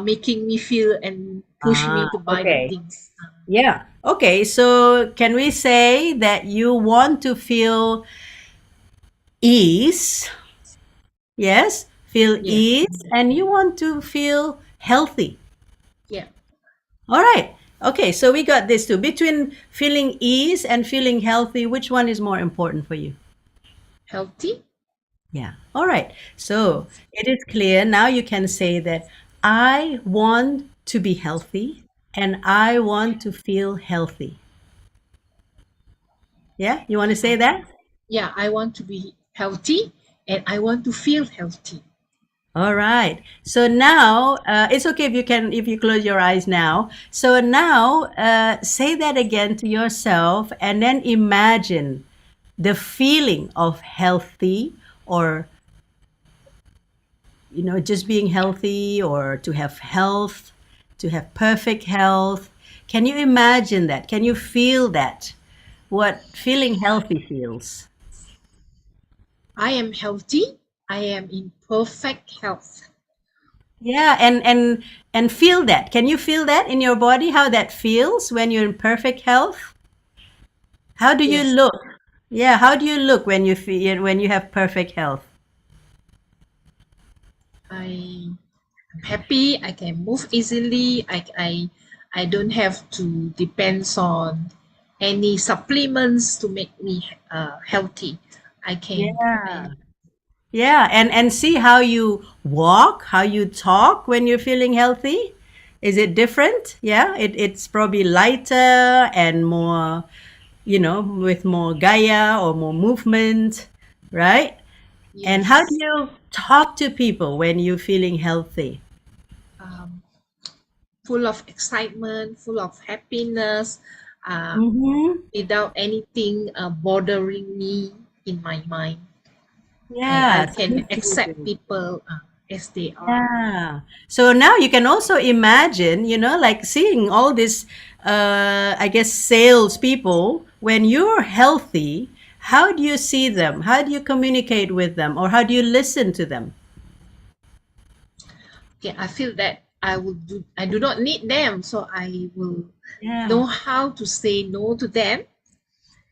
making me feel and push me to buy the Okay. things. Yeah. Okay. So can we say that you want to feel ease? Yes. Feel Yes. ease and you want to feel healthy. Yeah. All right. Okay. So we got this too. Between feeling ease and feeling healthy, which one is more important for you? Healthy. Yeah. All right. So it is clear. Now you can say that I want to be healthy and I want to feel healthy. Yeah. You want to say that? Yeah, I want to be healthy and I want to feel healthy. All right. So now it's okay if you close your eyes now. So now say that again to yourself and then imagine the feeling of healthy or just being healthy or to have health, to have perfect health. Can you imagine that? Can you feel that? What feeling healthy feels? I am healthy. I am in perfect health. Yeah, and feel that. Can you feel that in your body? How that feels when you're in perfect health? How do you Yes. look? Yeah, how do you look when you have perfect health? I'm happy. I can move easily. I don't have to depend on any supplements to make me healthy. I can. Yeah. Yeah, and see how you walk, how you talk when you're feeling healthy. Is it different? Yeah, it's probably lighter and more, with more gaya or more movement, right? And how do Yes. you talk to people when you're feeling healthy? Full of excitement, full of happiness, Mm-hmm. without anything bothering me in my mind. I Yeah, can accept people as they are. yeah. So now you can also imagine, like seeing all these, I guess, sales people, when you're healthy, how do you see them? How do you communicate with them? Or how do you listen to them? Okay, I feel that I do not need them, so I will Yeah. know how to say no to them.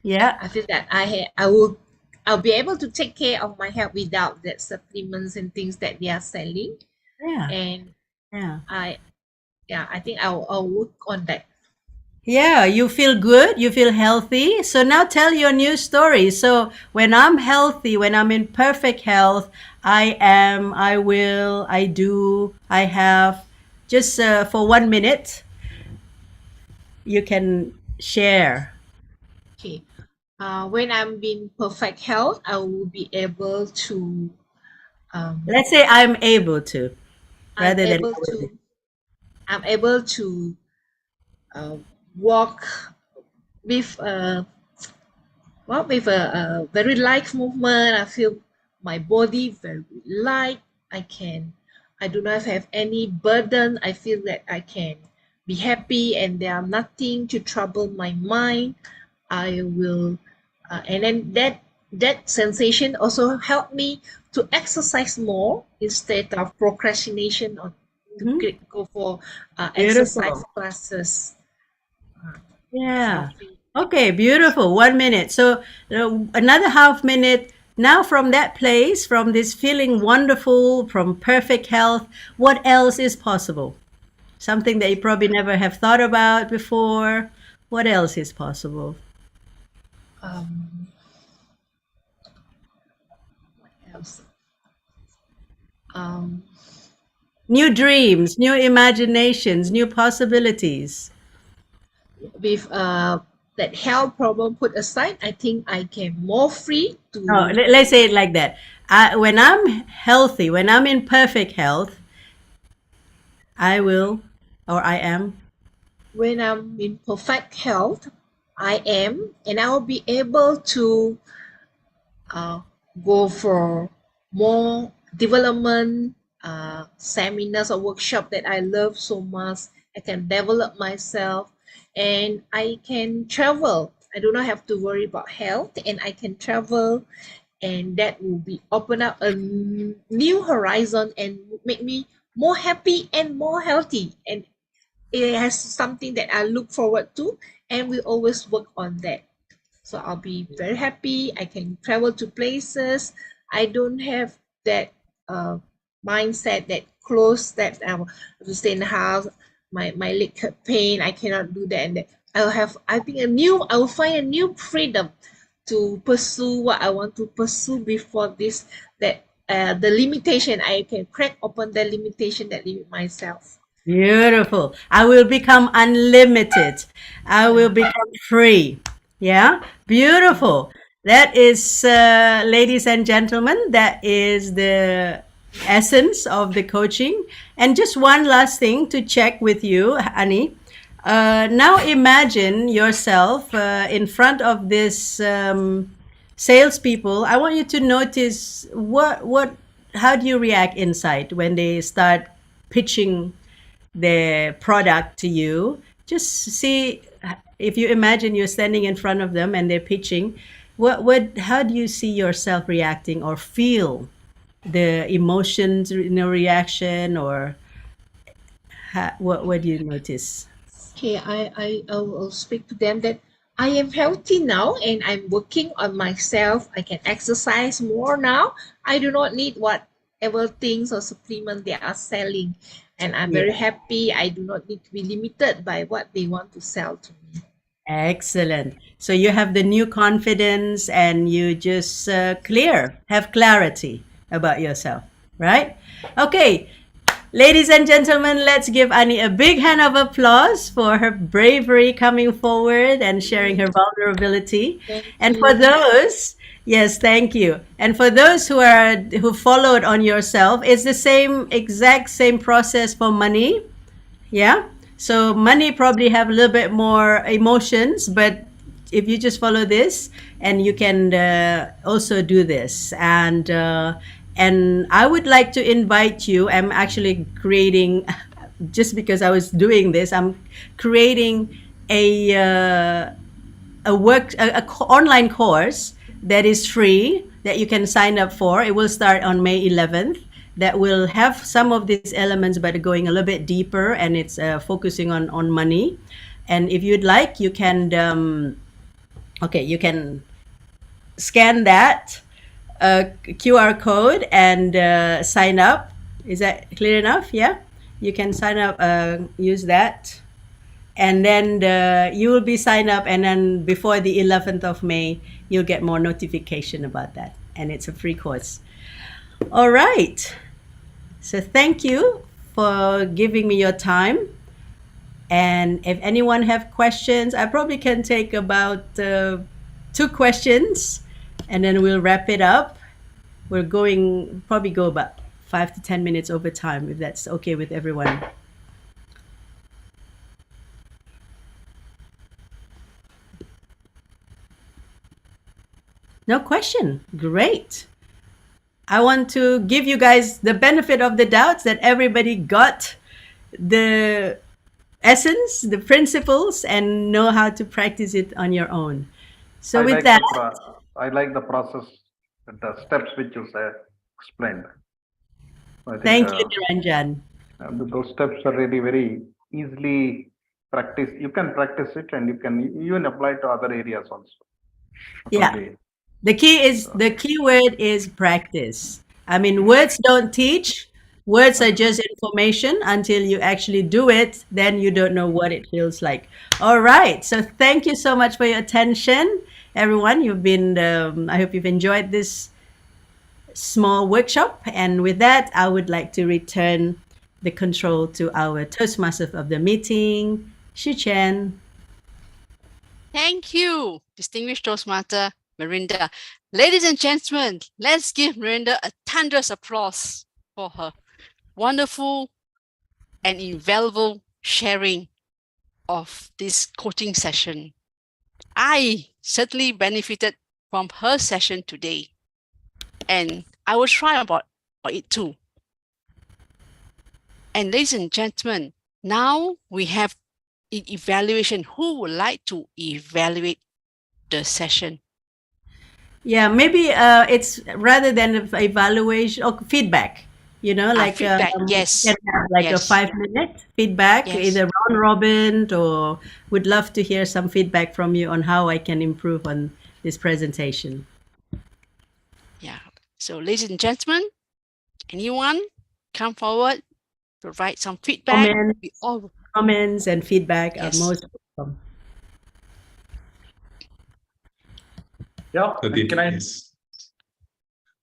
Yeah. I feel that I'll be able to take care of my health without the supplements and things that they are selling. Yeah. And Yeah. I think I'll work on that. Yeah, you feel good, you feel healthy. So now tell your new story. So when I'm healthy, when I'm in perfect health, I am, I will, I do, I have. Just for 1 minute, you can share. Okay. When I'm in perfect health, I will be able to. Let's say I'm able to, I'm rather than able I will. to. I'm able to walk with a very light movement. I feel my body very light. I do not have any burden. I feel that I can be happy and there are nothing to trouble my mind. I will, and then that sensation also help me to exercise more instead of procrastination or to go for exercise Beautiful. classes. Yeah. Okay, beautiful. 1 minute. So another half minute. Now, from that place, from this feeling wonderful, from perfect health, what else is possible? Something that you probably never have thought about before. What else is possible? What else? New dreams, new imaginations, new possibilities. With that health problem put aside, I think I can more free to. No, let's say it like that. When I'm healthy, when I'm in perfect health, I will, or I am. When I'm in perfect health, I am, and I will be able to go for more development seminars or workshop that I love so much. I can develop myself and I can travel. I do not have to worry about health, and I can travel, and that will be open up a new horizon and make me more happy and more healthy. And it has something that I look forward to, and we always work on that. So I'll be very happy. I can travel to places. I don't have that mindset that close, that I have to stay in the house. My leg pain. I cannot do that. And that. I will find a new freedom to pursue what I want to pursue before this, that the limitation, I can crack open the limitation that limit myself. Beautiful. I will become unlimited. I will become free. Yeah, beautiful. That is, ladies and gentlemen, that is the essence of the coaching. And just one last thing to check with you, Annie. Now imagine yourself in front of this salespeople. I want you to notice how do you react inside when they start pitching their product to you. Just see, if you imagine you're standing in front of them and they're pitching, how do you see yourself reacting or feel the emotions, reaction, or what do you notice? Okay, I will speak to them that I am healthy now and I'm working on myself. I can exercise more now. I do not need whatever things or supplement they are selling. And I'm very happy. I do not need to be limited by what they want to sell to me. Excellent. So you have the new confidence and you just have clarity about yourself, right? Okay. Ladies and gentlemen, let's give Annie a big hand of applause for her bravery coming forward and sharing her vulnerability. And for those, yes, thank you. And for those who followed on yourself, it's the exact same process for money. Yeah. So money probably have a little bit more emotions, but if you just follow this, and you can also do this. And I would like to invite you. I'm actually creating, just because I was doing this, I'm creating a online course that is free that you can sign up for. It will start on May 11th. That will have some of these elements, but going a little bit deeper, and it's focusing on money. And if you'd like, you can you can scan that QR code and sign up. Is that clear enough? Yeah, you can sign up, use that, and then you will be signed up, and then before the 11th of May, you'll get more notification about that, and it's a free course. All right. So thank you for giving me your time. And if anyone have questions, I probably can take about 2 questions, and then we'll wrap it up. We're probably go about 5 to 10 minutes over time, if that's okay with everyone. No question. Great. I want to give you guys the benefit of the doubt that everybody got the essence, the principles, and know how to practice it on your own. So I like the process, the steps which you said, explained. Thank you, Niranjan. Those steps are really very easily practiced. You can practice it, and you can even apply to other areas also. Yeah. The key word is practice. I mean, words don't teach. Words are just information until you actually do it. Then you don't know what it feels like. All right. So thank you so much for your attention, everyone. You've been, I hope you've enjoyed this small workshop. And with that, I would like to return the control to our Toastmaster of the meeting, Shi Chen. Thank you, distinguished Toastmaster Mirinda. Ladies and gentlemen, let's give Mirinda a thunderous applause for her wonderful and invaluable sharing of this coaching session. I certainly benefited from her session today, and I will try about it too. And ladies and gentlemen, now we have an evaluation. Who would like to evaluate the session? Yeah, maybe it's rather than evaluation or feedback, like feedback, yes. can have like a Yes. 5-minute feedback, Yes. either round robin, or would love to hear some feedback from you on how I can improve on this presentation. Yeah. So ladies and gentlemen, anyone come forward, provide some feedback. Comments, We all comments and feedback Yes. are most welcome. Yeah, Pradeep, can I, yes.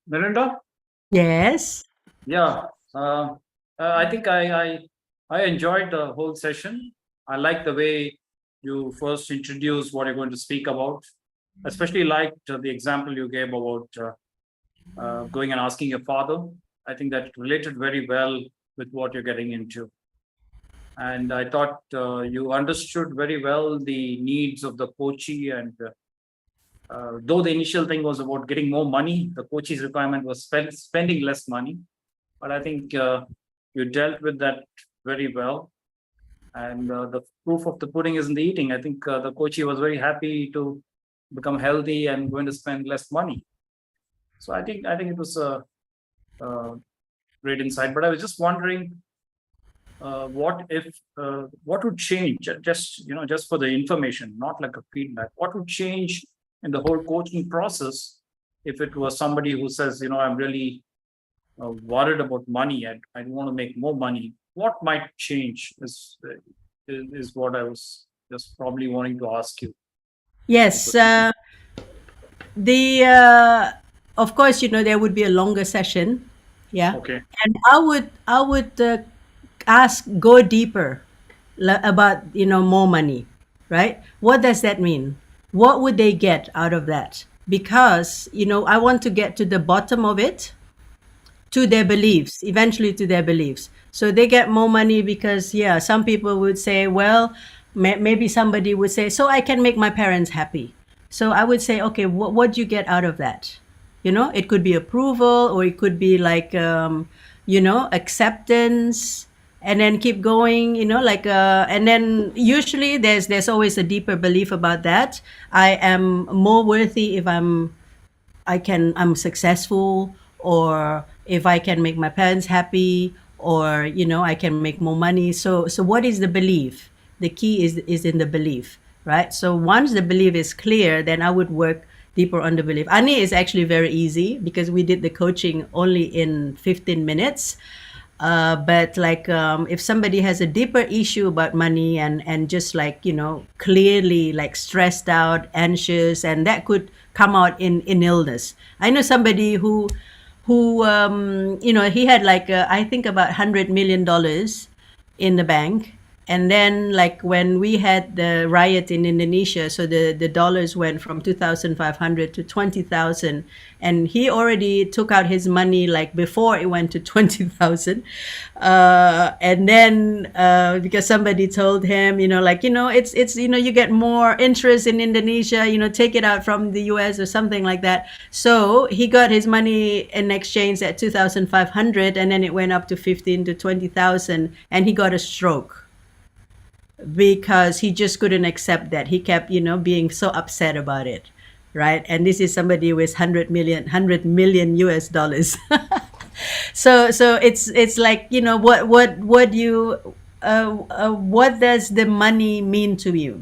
Melinda? Yes. Yeah, I think I enjoyed the whole session. I like the way you first introduced what you're going to speak about. Especially liked the example you gave about going and asking your father. I think that related very well with what you're getting into. And I thought you understood very well the needs of the coachee, and though the initial thing was about getting more money, the coachee's requirement was spending less money. But I think you dealt with that very well. And the proof of the pudding is in the eating. I think the coachee was very happy to become healthy and going to spend less money. So I think it was a great insight. But I was just wondering, what would change? Just for the information, not like a feedback. What would change in the whole coaching process if it was somebody who says, I'm really worried about money. I want to make more money. What might change is what I was just probably wanting to ask you. Yes. Of course, there would be a longer session. Yeah. Okay. And I would ask, go deeper about, more money, right? What does that mean? What would they get out of that? Because, I want to get to the bottom of it, to their beliefs, eventually to their beliefs. So they get more money because, some people would say, well, maybe somebody would say, so I can make my parents happy. So I would say, okay, what do you get out of that? It could be approval, or it could be like, acceptance, and then keep going, and then usually there's always a deeper belief about that. I am more worthy if I'm successful, or if I can make my parents happy, or, I can make more money. So what is the belief? The key is in the belief, right? So once the belief is clear, then I would work deeper on the belief. Ani is actually very easy because we did the coaching only in 15 minutes. But if somebody has a deeper issue about money and just clearly stressed out, anxious, and that could come out in illness. I know somebody who he had I think about $100 million in the bank. And then when we had the riot in Indonesia, so the dollars went from 2,500 to 20,000, and he already took out his money before it went to 20,000. And then because somebody told him, it's you get more interest in Indonesia, take it out from the US or something like that. So he got his money in exchange at 2,500, and then it went up to 15 to 20,000, and he got a stroke. Because he just couldn't accept that. He kept, being so upset about it, right? And this is somebody with 100 million US dollars. So it's what does the money mean to you?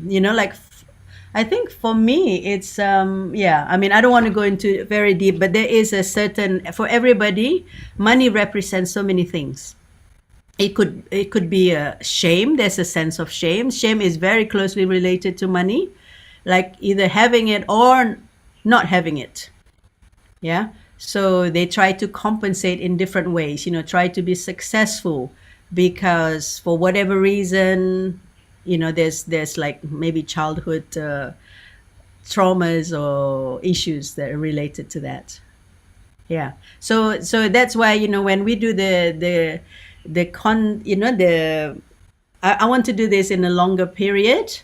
I think for me, it's I don't want to go into very deep, but there is a certain, for everybody, money represents so many things. It could be a shame. There's a sense of shame. Shame is very closely related to money, either having it or not having it. Yeah. So they try to compensate in different ways, try to be successful because for whatever reason, there's maybe childhood traumas or issues that are related to that. Yeah. So that's why, when we do I want to do this in a longer period,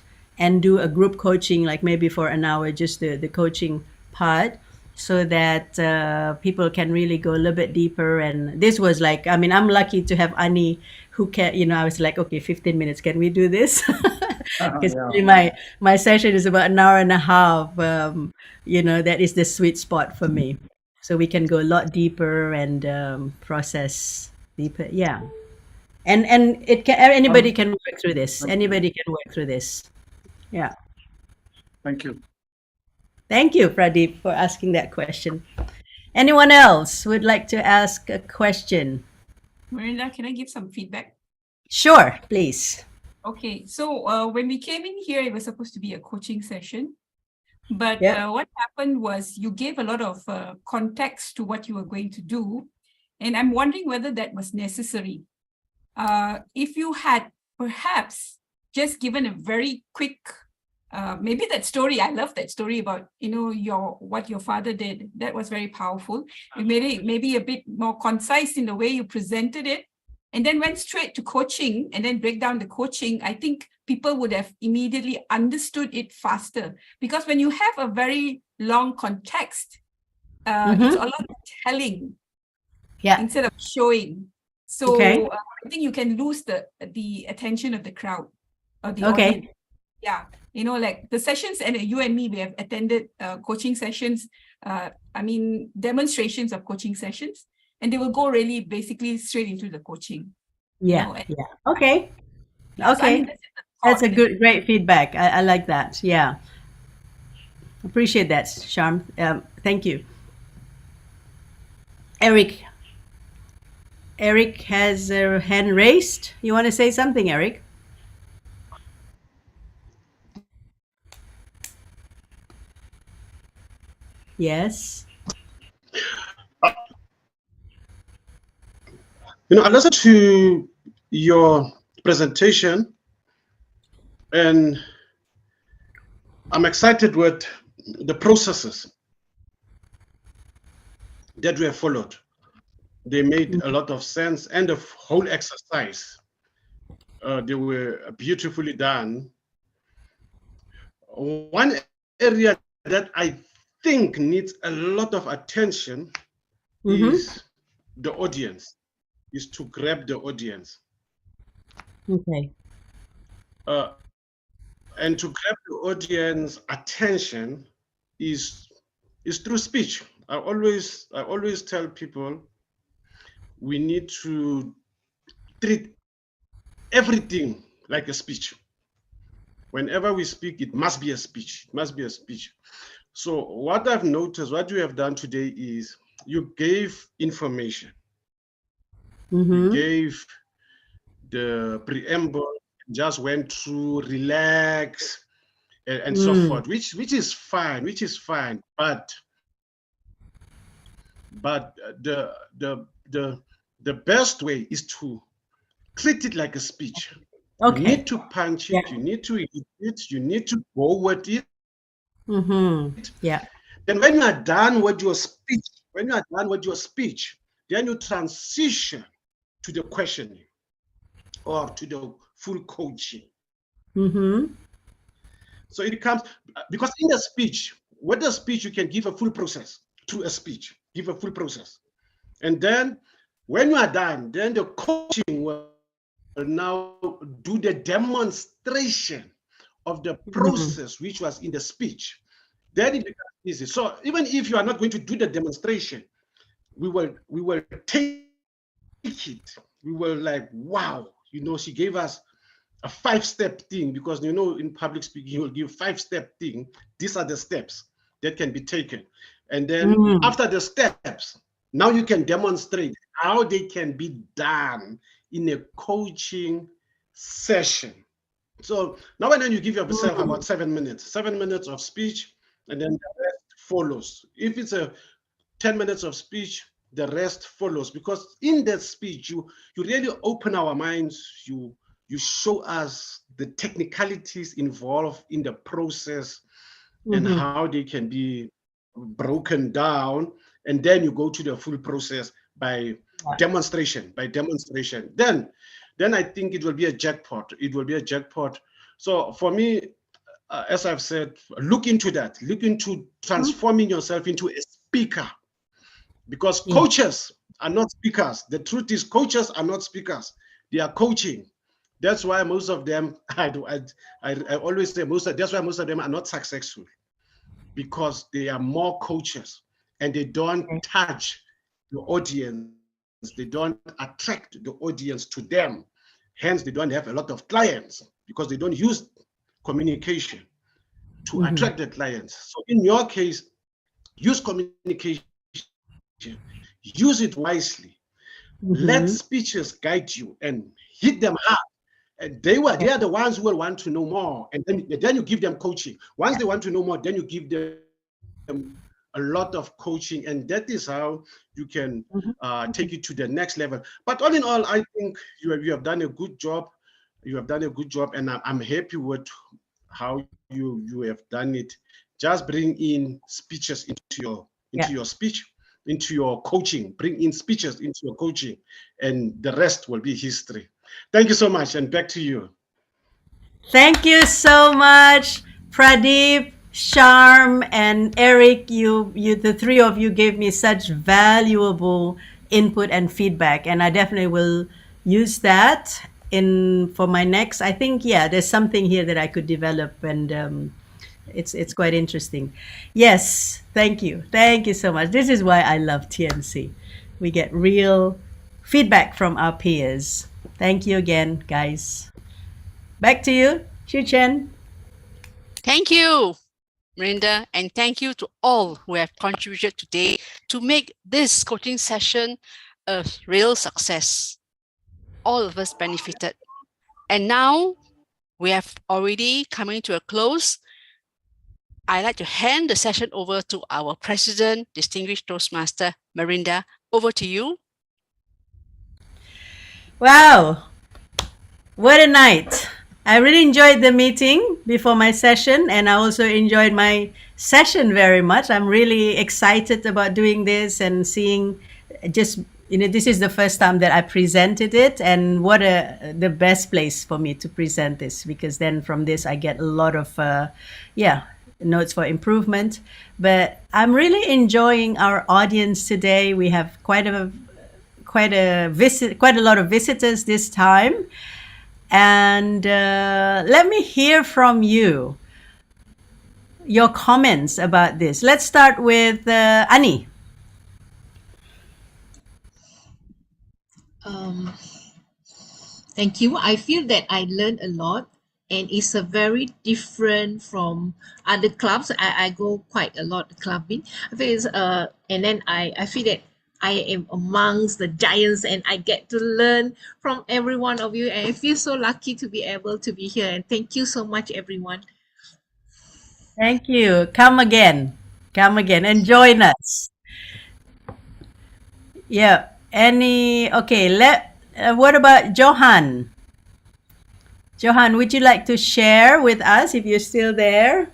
and do a group coaching, like maybe for an hour, just the coaching part, so that people can really go a little bit deeper. And this was like, I mean, I'm lucky to have Ani, who can, you know, I was like, okay, 15 minutes, can we do this? Because my session is about an hour and a half. You know, that is the sweet spot for me. So we can go a lot deeper and process deeper. Yeah. And it can, anybody can work through this. Anybody can work through this. Yeah. Thank you. Thank you, Pradeep, for asking that question. Anyone else would like to ask a question? Miranda, can I give some feedback? Sure, please. Okay, so when we came in here, it was supposed to be a coaching session. But what happened was you gave a lot of context to what you were going to do. And I'm wondering whether that was necessary. If you had perhaps just given a very quick, maybe that story, I love that story about, you know, what your father did. That was very powerful. You made it maybe a bit more concise in the way you presented it, and then went straight to coaching and then break down the coaching. I think people would have immediately understood it faster, because when you have a very long context, it's a lot of telling instead of showing. So I think you can lose the attention of the crowd or the audience. Yeah, you know, like the sessions, and you and me, we have attended coaching sessions, I mean, demonstrations of coaching sessions, and they will go really basically straight into the coaching. Yeah, Okay. Yeah, so, I mean, that's a great feedback. I like that. Yeah. Appreciate that, Sharm. Thank you. Eric has a hand raised. You want to say something, Eric? Yes. You know, I listened to your presentation, and I'm excited with the processes that we have followed. They made a lot of sense, and the whole exercise, they were beautifully done. One area that I think needs a lot of attention is the audience, is to grab the audience. Okay. And to grab the audience attention is through speech. I always tell people we need to treat everything like a speech. Whenever we speak, it must be a speech. It must be a speech. So what I've noticed, what you have done today is you gave information. You gave the preamble, just went through, relax, and so forth, which is fine, but the best way is to treat it like a speech. You need to punch it, you need to eat it, you need to go with it. Yeah. Then when you are done with your speech, then you transition to the questioning or to the full coaching. So it comes, because in the speech, with the speech, you can give a full process through a speech, give a full process. And then when you are done, then the coaching will now do the demonstration of the process which was in the speech. Then it becomes easy. So even if you are not going to do the demonstration, we will take it. We will like, wow, you know, she gave us a 5-step thing, because you know in public speaking you will give 5-step thing. These are the steps that can be taken, and then after the steps, now you can demonstrate how they can be done in a coaching session. So now and then you give yourself about 7 minutes of speech, and then the rest follows. If it's a 10 minutes of speech, the rest follows, because in that speech you really open our minds. You show us the technicalities involved in the process and how they can be broken down, and then you go to the full process by demonstration. Then I think it will be a jackpot. So for me, as I've said, look into that. Look into transforming yourself into a speaker, because coaches are not speakers. The truth is, coaches are not speakers. They are coaching. That's why most of them, I always say that's why most of them are not successful, because they are more coaches and they don't touch the audience. They don't attract the audience to them. Hence, they don't have a lot of clients because they don't use communication to attract the clients. So in your case, use communication, use it wisely. Let speeches guide you and hit them hard. And they are the ones who will want to know more. And then you give them coaching. Once they want to know more, then you give them a lot of coaching. And that is how you can take it to the next level. But all in all, I think you have done a good job. You have done a good job, and I'm happy with how you have done it. Just bring in speeches into your speech, into your coaching. Bring in speeches into your coaching, and the rest will be history. Thank you so much, and back to you. Thank you so much, Pradeep, Sharm, and Eric. The three of you gave me such valuable input and feedback, and I definitely will use that for my next. I think, there's something here that I could develop, and it's quite interesting. Yes, thank you so much. This is why I love TNC. We get real feedback from our peers. Thank you again, guys. Back to you, Chu Chen. Thank you, Merinda, and thank you to all who have contributed today to make this coaching session a real success. All of us benefited. And now we have already coming to a close. I'd like to hand the session over to our President, Distinguished Toastmaster, Merinda. Over to you. Wow, what a night. I really enjoyed the meeting before my session, and I also enjoyed my session very much. I'm really excited about doing this and seeing this is the first time that I presented it, and what the best place for me to present this, because then from this I get a lot of notes for improvement. But I'm really enjoying our audience today. We have quite a lot of visitors this time, and let me hear from you, your comments about this. Let's start with Ani. Thank you. I feel that I learned a lot, and it's a very different from other clubs. I go quite a lot clubbing. I feel and then I feel that I am amongst the giants, and I get to learn from every one of you. And I feel so lucky to be able to be here. And thank you so much, everyone. Thank you. Come again and join us. Yeah. What about Johan? Johan, would you like to share with us, if you're still there,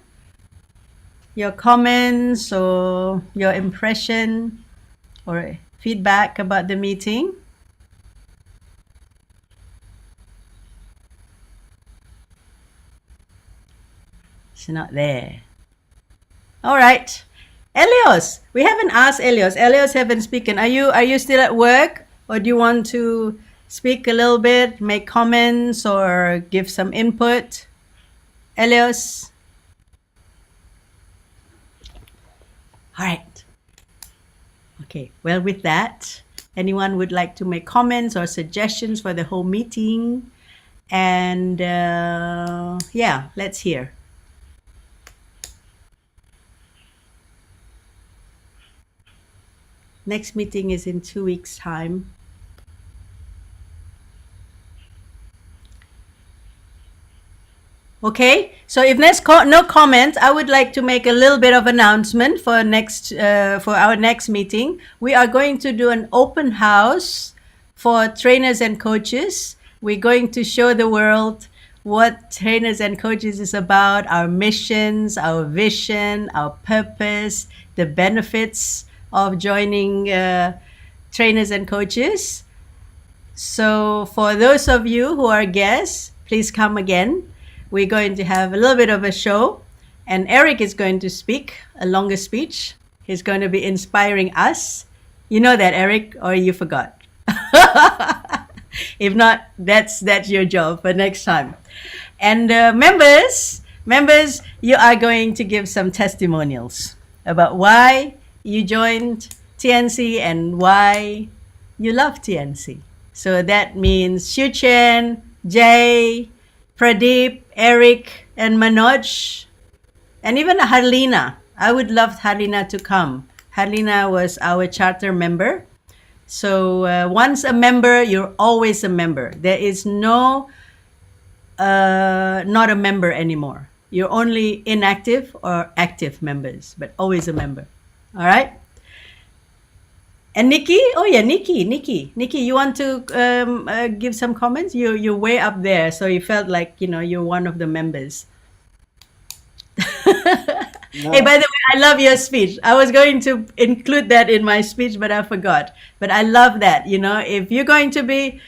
your comments or your impression or feedback about the meeting? It's not there. All right. Elios, we haven't asked Elios. Elios haven't spoken. Are you still at work, or do you want to speak a little bit, make comments, or give some input? Elios? All right. Okay, well, with that, anyone would like to make comments or suggestions for the whole meeting? And let's hear. Next meeting is in 2 weeks' time. Okay, so if there's no comments, I would like to make a little bit of announcement for our next meeting. We are going to do an open house for trainers and coaches. We're going to show the world what trainers and coaches is about, our missions, our vision, our purpose, the benefits of joining trainers and coaches. So for those of you who are guests, please come again. we're going to have a little bit of a show, and Eric is going to speak a longer speech. He's going to be inspiring us. You know that, Eric, or you forgot? If not, that's your job for next time. And members, you are going to give some testimonials about why you joined TNC and why you love TNC. So that means Shu Chen, Jay, Pradeep, Eric, and Manoj, and even Harlina. I would love Harlina to come. Harlina was our charter member. So once a member, you're always a member. There is no not a member anymore. You're only inactive or active members, but always a member. All right? And Nikki, oh yeah, Nikki, you want to give some comments? You're way up there, so you felt like, you're one of the members. Hey, by the way, I love your speech. I was going to include that in my speech, but I forgot. But I love that, if you're going to be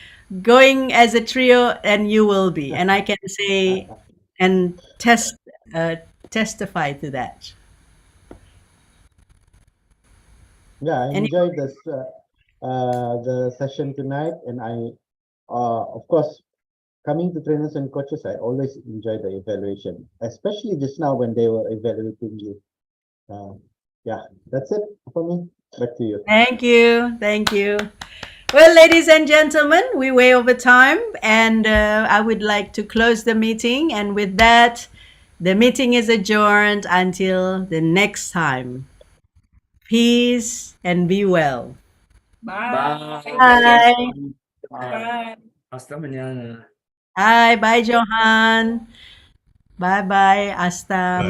going as a trio, and you will be. And I can say and testify to that. Yeah, I enjoyed this the session tonight, and I of course, coming to trainers and coaches, I always enjoy the evaluation, especially just now when they were evaluating you. Yeah, that's it for me. Back to you. Thank you. Well, ladies and gentlemen, we're way over time, and I would like to close the meeting. And with that, the meeting is adjourned until the next time. Peace and be well. Bye. Bye. Bye. Hasta mañana. Bye, Johan. Bye, hasta